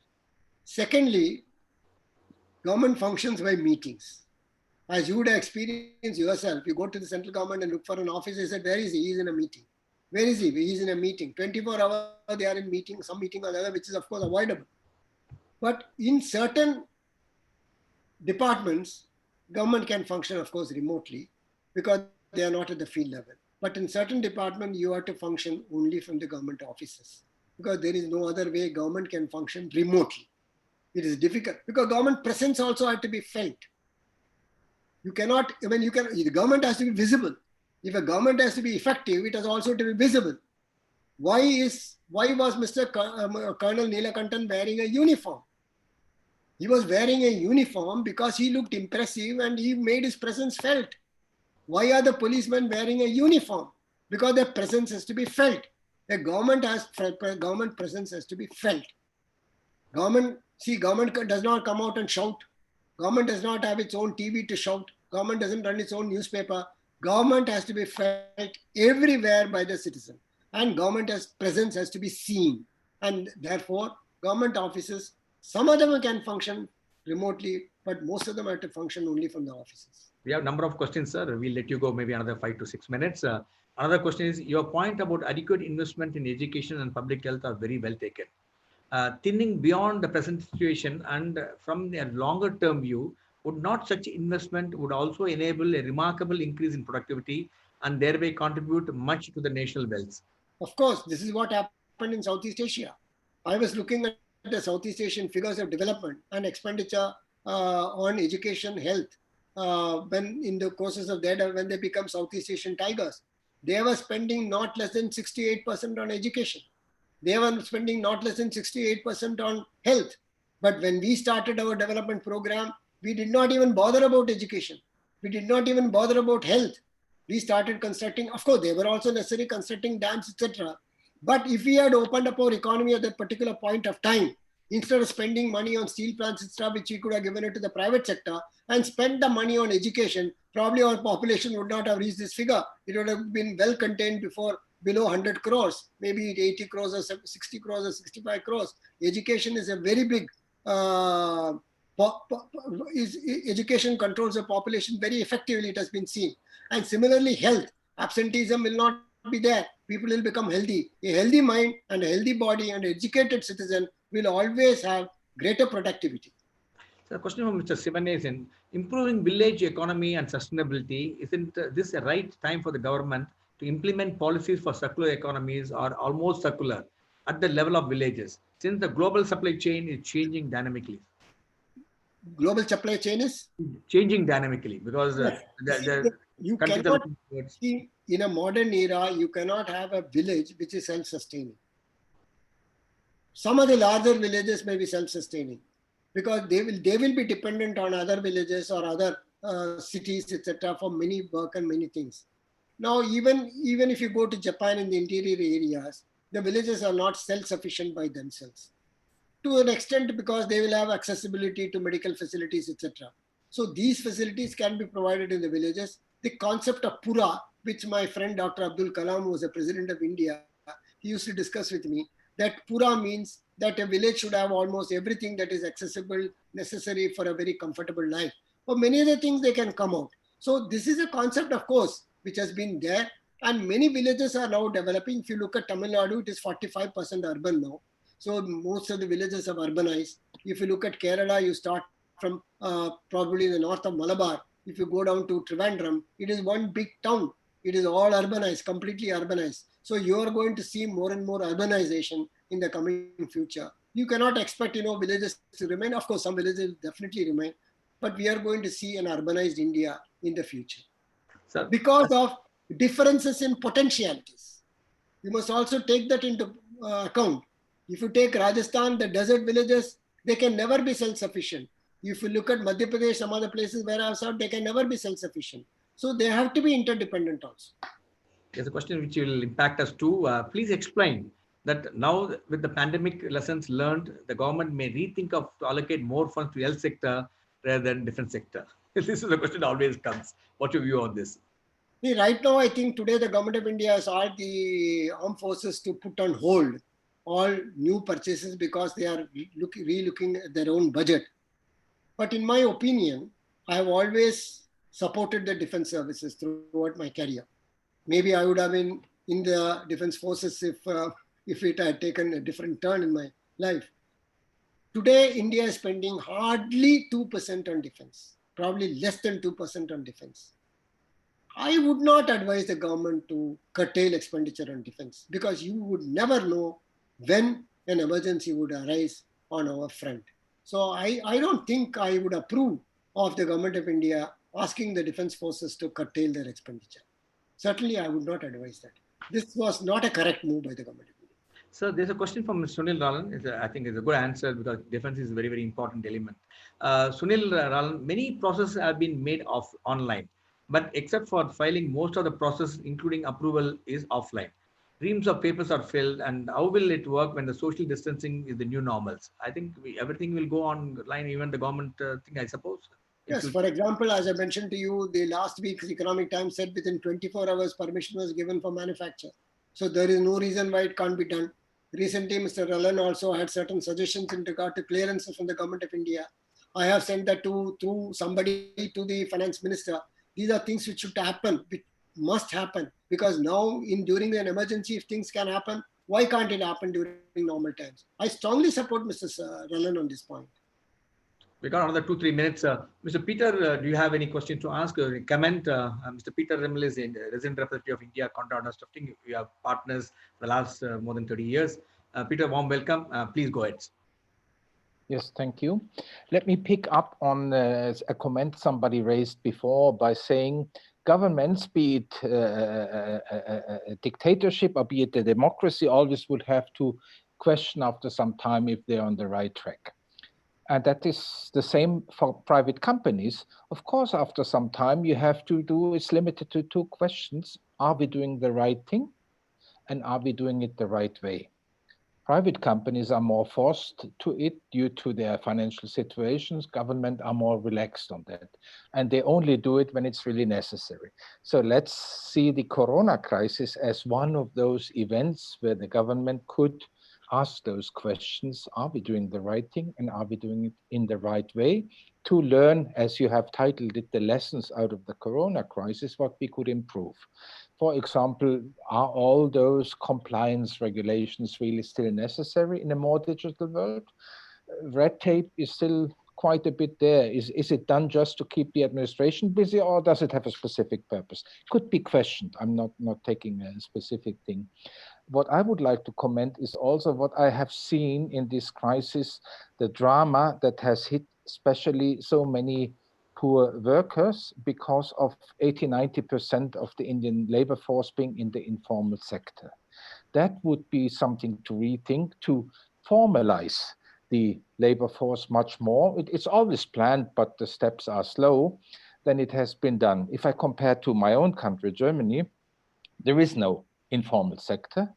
Secondly, government functions by meetings. As you would have experienced yourself, you go to the central government and look for an office, they said, where is he? He's in a meeting. Where is he? He's in a meeting. 24 hours they are in meeting, some meeting or the other, which is of course avoidable. But in certain departments, government can function, of course, remotely because they are not at the field level. But in certain departments, you have to function only from the government offices because there is no other way government can function remotely. It is difficult because government presence also has to be felt. You cannot, I mean, the government has to be visible. If a government has to be effective, it has also to be visible. Why was Mr. Colonel Neelakantan wearing a uniform? He was wearing a uniform because he looked impressive and he made his presence felt. Why are the policemen wearing a uniform? Because their presence has to be felt. The government presence has to be felt. Government does not come out and shout. Government does not have its own TV to shout. Government doesn't run its own newspaper. Government has to be felt everywhere by the citizen. And government presence has to be seen. And therefore, government offices, some of them can function remotely, but most of them have to function only from the offices. We have a number of questions, sir. We'll let you go maybe another 5 to 6 minutes. Another question is, your point about adequate investment in education and public health are very well taken. Thinning beyond the present situation and from a longer term view, would not such investment would also enable a remarkable increase in productivity and thereby contribute much to the national wealth? Of course, this is what happened in Southeast Asia. I was looking at the Southeast Asian figures of development and expenditure on education, health, when in the courses of their, when they become Southeast Asian tigers, they were spending not less than 68% on education. They were spending not less than 68% on health. But when we started our development program, we did not even bother about education. We did not even bother about health. We started constructing, of course, they were also necessary constructing dams, etc. But if we had opened up our economy at that particular point of time, instead of spending money on steel plants, etc., which we could have given it to the private sector and spent the money on education, probably our population would not have reached this figure. It would have been well contained below 100 crores, maybe 80 crores or 60 crores or 65 crores. Education is a very big, education controls the population very effectively, it has been seen. And similarly, health, absenteeism will not be there. People will become healthy. A healthy mind and a healthy body and an educated citizen will always have greater productivity. So the question from Mr. Sivan is, in improving village economy and sustainability, isn't this a right time for the government to implement policies for circular economies or almost circular at the level of villages, since the global supply chain is changing dynamically? Global supply chain is? Changing dynamically because you cannot see, in a modern era, you cannot have a village which is self-sustaining. Some of the larger villages may be self-sustaining because they will be dependent on other villages or other cities, etc., for many work and many things. Now, even if you go to Japan in the interior areas, the villages are not self-sufficient by themselves, to an extent because they will have accessibility to medical facilities, etc. So these facilities can be provided in the villages. The concept of Pura, which my friend Dr. Abdul Kalam, who was the president of India, he used to discuss with me, that Pura means that a village should have almost everything that is accessible, necessary for a very comfortable life. For many other things, they can come out. So this is a concept, of course, which has been there. And many villages are now developing. If you look at Tamil Nadu, it is 45% urban now. So most of the villages have urbanized. If you look at Kerala, you start from probably the north of Malabar. If you go down to Trivandrum, it is one big town. It is all urbanized, completely urbanized. So you are going to see more and more urbanization in the coming future. You cannot expect, villages to remain. Of course, some villages definitely remain, but we are going to see an urbanized India in the future. So, because of differences in potentialities. You must also take that into account. If you take Rajasthan, the desert villages, they can never be self-sufficient. If you look at Madhya Pradesh, some other places where I've served, they can never be self-sufficient. So they have to be interdependent also. There's a question which will impact us too. Please explain that now with the pandemic lessons learned, the government may rethink of to allocate more funds to health sector rather than defense sector. This is a question that always comes. What's your view on this? See, right now, I think today the government of India has asked the armed forces to put on hold all new purchases because they are re-looking at their own budget. But in my opinion, I have always supported the defense services throughout my career. Maybe I would have been in the defense forces if it had taken a different turn in my life. Today, India is spending hardly 2% on defense, probably less than 2% on defense. I would not advise the government to curtail expenditure on defense because you would never know when an emergency would arise on our front. So I don't think I would approve of the government of India asking the defense forces to curtail their expenditure. Certainly, I would not advise that. This was not a correct move by the government of India. So there's a question from Sunil Ralan. I think it's a good answer because defense is a very, very important element. Sunil Ralan, many processes have been made online, but except for filing, most of the process, including approval, is offline. Reams of papers are filled, and how will it work when the social distancing is the new normals? I think everything will go online, even the government thing, I suppose. Yes, for example, as I mentioned to you, the last week's Economic Times said within 24 hours permission was given for manufacture. So there is no reason why it can't be done. Recently, Mr. Ralan also had certain suggestions in regard to clearances from the government of India. I have sent that through somebody to the finance minister. These are things which should happen, which must happen, because now during an emergency, if things can happen, why can't it happen during normal times? I strongly support Mr. Ralan on this point. We got another 2-3 minutes. Mr. Peter, do you have any question to ask or comment? Mr. Peter Rimmel is in resident representative of India, Contractor Stuffing. We are partners for the last more than 30 years. Peter, warm welcome. Please go ahead. Yes, thank you. Let me pick up on a comment somebody raised before by saying governments, be it a dictatorship or be it a democracy, always would have to question after some time if they're on the right track. And that is the same for private companies. Of course, after some time, you have to do, it's limited to 2 questions. Are we doing the right thing? And are we doing it the right way? Private companies are more forced to it due to their financial situations. Government are more relaxed on that. And they only do it when it's really necessary. So let's see the Corona crisis as one of those events where the government could ask those questions. Are we doing the right thing and are we doing it in the right way? To learn, as you have titled it, the lessons out of the Corona crisis, what we could improve. For example, are all those compliance regulations really still necessary in a more digital world? Red tape is still quite a bit there. Is it done just to keep the administration busy or does it have a specific purpose? Could be questioned. I'm not taking a specific thing. What I would like to comment is also what I have seen in this crisis, the drama that has hit especially so many poor workers because of 80–90% of the Indian labor force being in the informal sector. That would be something to rethink, to formalize the labor force much more. It's always planned, but the steps are slow than it has been done. If I compare to my own country, Germany, there is no informal sector.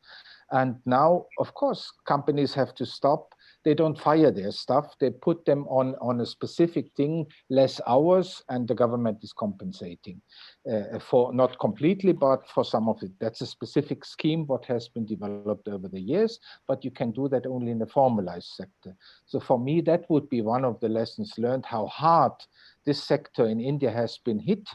And now, of course, companies have to stop. They don't fire their staff. They put them on a specific thing, less hours, and the government is compensating for not completely, but for some of it. That's a specific scheme what has been developed over the years, but you can do that only in the formalized sector. So for me, that would be one of the lessons learned, how hard this sector in India has been hit.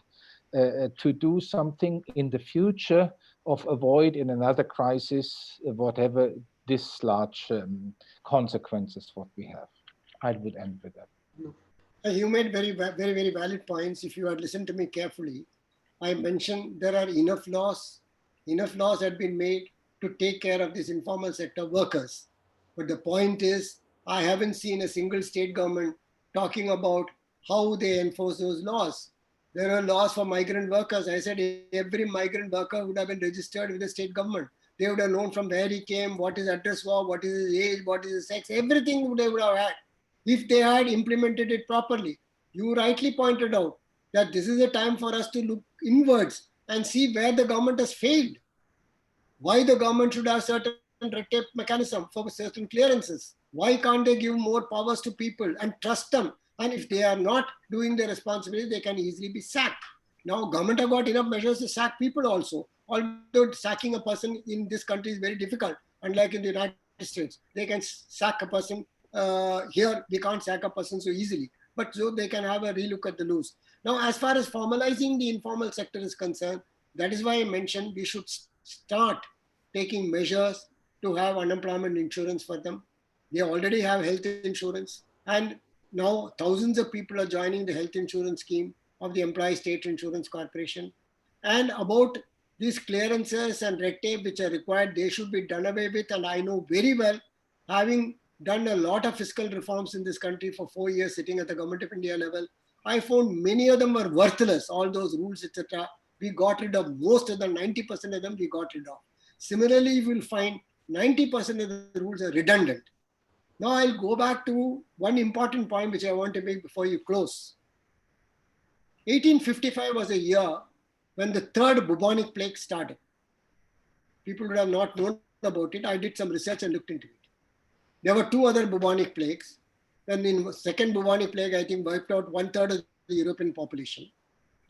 To do something in the future of avoid in another crisis, whatever this large consequences what we have. I would end with that. You made very, very valid points. If you had listened to me carefully, I mentioned there are enough laws had been made to take care of these informal sector workers. But the point is, I haven't seen a single state government talking about how they enforce those laws. There are laws for migrant workers. I said every migrant worker would have been registered with the state government. They would have known from where he came, what his address was, what is his age, what is his sex, everything they would have had if they had implemented it properly. You rightly pointed out that this is a time for us to look inwards and see where the government has failed. Why the government should have certain red tape mechanism for certain clearances. Why can't they give more powers to people and trust them? And if they are not doing their responsibility, they can easily be sacked. Now government have got enough measures to sack people also. Although sacking a person in this country is very difficult, unlike in the United States, they can sack a person. Here we can't sack a person so easily, but so they can have a relook at the laws. Now, as far as formalizing the informal sector is concerned, that is why I mentioned we should start taking measures to have unemployment insurance for them. They already have health insurance, and now thousands of people are joining the health insurance scheme of the Employee State Insurance Corporation. And about these clearances and red tape which are required, they should be done away with. And I know very well, having done a lot of fiscal reforms in this country for 4 years, sitting at the Government of India level, I found many of them were worthless, all those rules, etc. We got rid of most of them, 90% of them we got rid of. Similarly, you will find 90% of the rules are redundant. Now I'll go back to one important point which I want to make before you close. 1855 was a year when the third bubonic plague started. People would have not known about it. I did some research and looked into it. There were two other bubonic plagues. Then in second bubonic plague, I think wiped out 1/3 of the European population.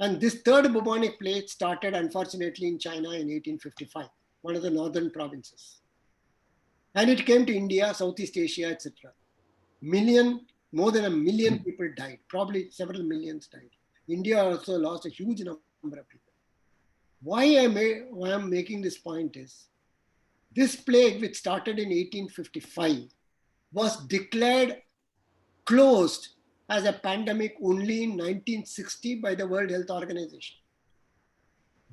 And this third bubonic plague started, unfortunately, in China in 1855, one of the northern provinces. And it came to India, Southeast Asia, etc. More than 1 million people died. Probably several millions died. India also lost a huge number of people. Why I'm making this point is, this plague, which started in 1855, was declared closed as a pandemic only in 1960 by the World Health Organization.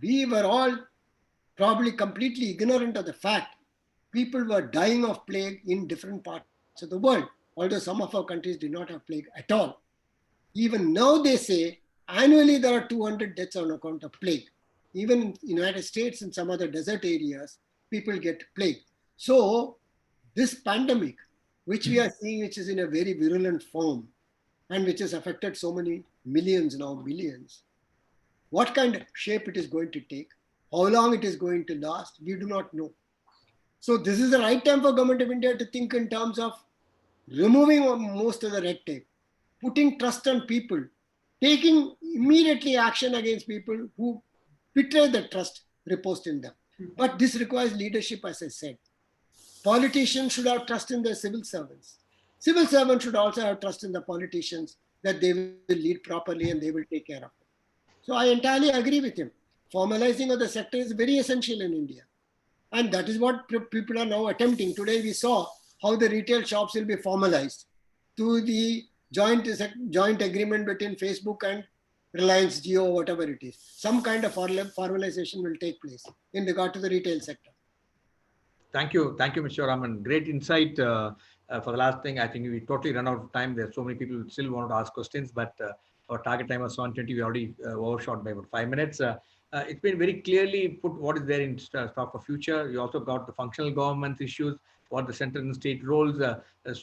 We were all probably completely ignorant of the fact people were dying of plague in different parts of the world, although some of our countries did not have plague at all. Even now they say annually there are 200 deaths on account of plague. Even in the United States and some other desert areas, people get plague. So this pandemic, which we are seeing, which is in a very virulent form and which has affected so many millions now, billions, what kind of shape it is going to take, how long it is going to last, we do not know. So this is the right time for Government of India to think in terms of removing most of the red tape, putting trust on people, taking immediately action against people who betray the trust reposed in them. But this requires leadership, as I said. Politicians should have trust in their civil servants. Civil servants should also have trust in the politicians that they will lead properly and they will take care of them. So I entirely agree with him. Formalizing of the sector is very essential in India. And that is what people are now attempting. Today we saw how the retail shops will be formalized through the joint agreement between Facebook and Reliance Jio, whatever it is. Some kind of formalization will take place in regard to the retail sector. Thank you, Mr. Raman. Great insight for the last thing. I think we totally run out of time. There are so many people who still want to ask questions, but our target time was 1:20. We already overshot by about 5 minutes. It's been very clearly put what is there in stock for future. You also got the functional government issues, what the central and state roles,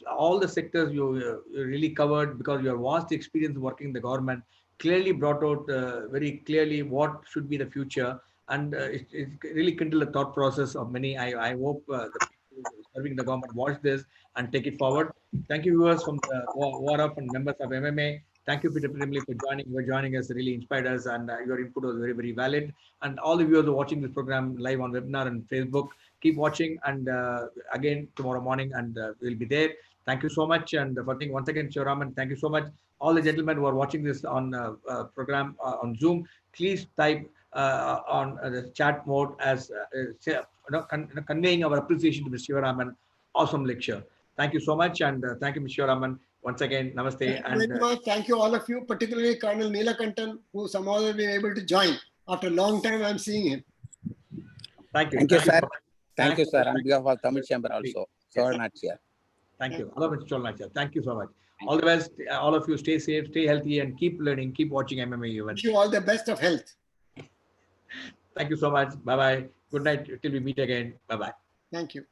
all the sectors you really covered because you have vast experience working in the government, clearly brought out very clearly what should be the future. And it really kindled the thought process of many. I hope the people serving the government watch this and take it forward. Thank you, viewers from the WARUP and members of MMA. Thank you, Peter Primley, for joining us. Really inspired us, and your input was very, very valid. And all the viewers who are watching this program live on webinar and Facebook, keep watching. And again, tomorrow morning, and we'll be there. Thank you so much. And for thing once again, Raman, thank you so much. All the gentlemen who are watching this on program on Zoom, please type on the chat mode as conveying our appreciation to Mr. Sivaraman. Awesome lecture. Thank you so much, and thank you, Mr. Sivaraman. Once again, namaste. Thank you very much. Thank you all of you, particularly Colonel Neelakantan, who somehow has been able to join. After a long time, I'm seeing him. Thank you. Thank you, sir. Thank you, sir. On behalf of Tamil Chamber also. Sornachia. Thank you. Hello, Mr. Cholnachia. Thank you so much. All the best. All of you stay safe, stay healthy, and keep learning, keep watching MMA events. Wish you all the best of health. Thank you so much. Bye-bye. Good night till we meet again. Bye-bye. Thank you.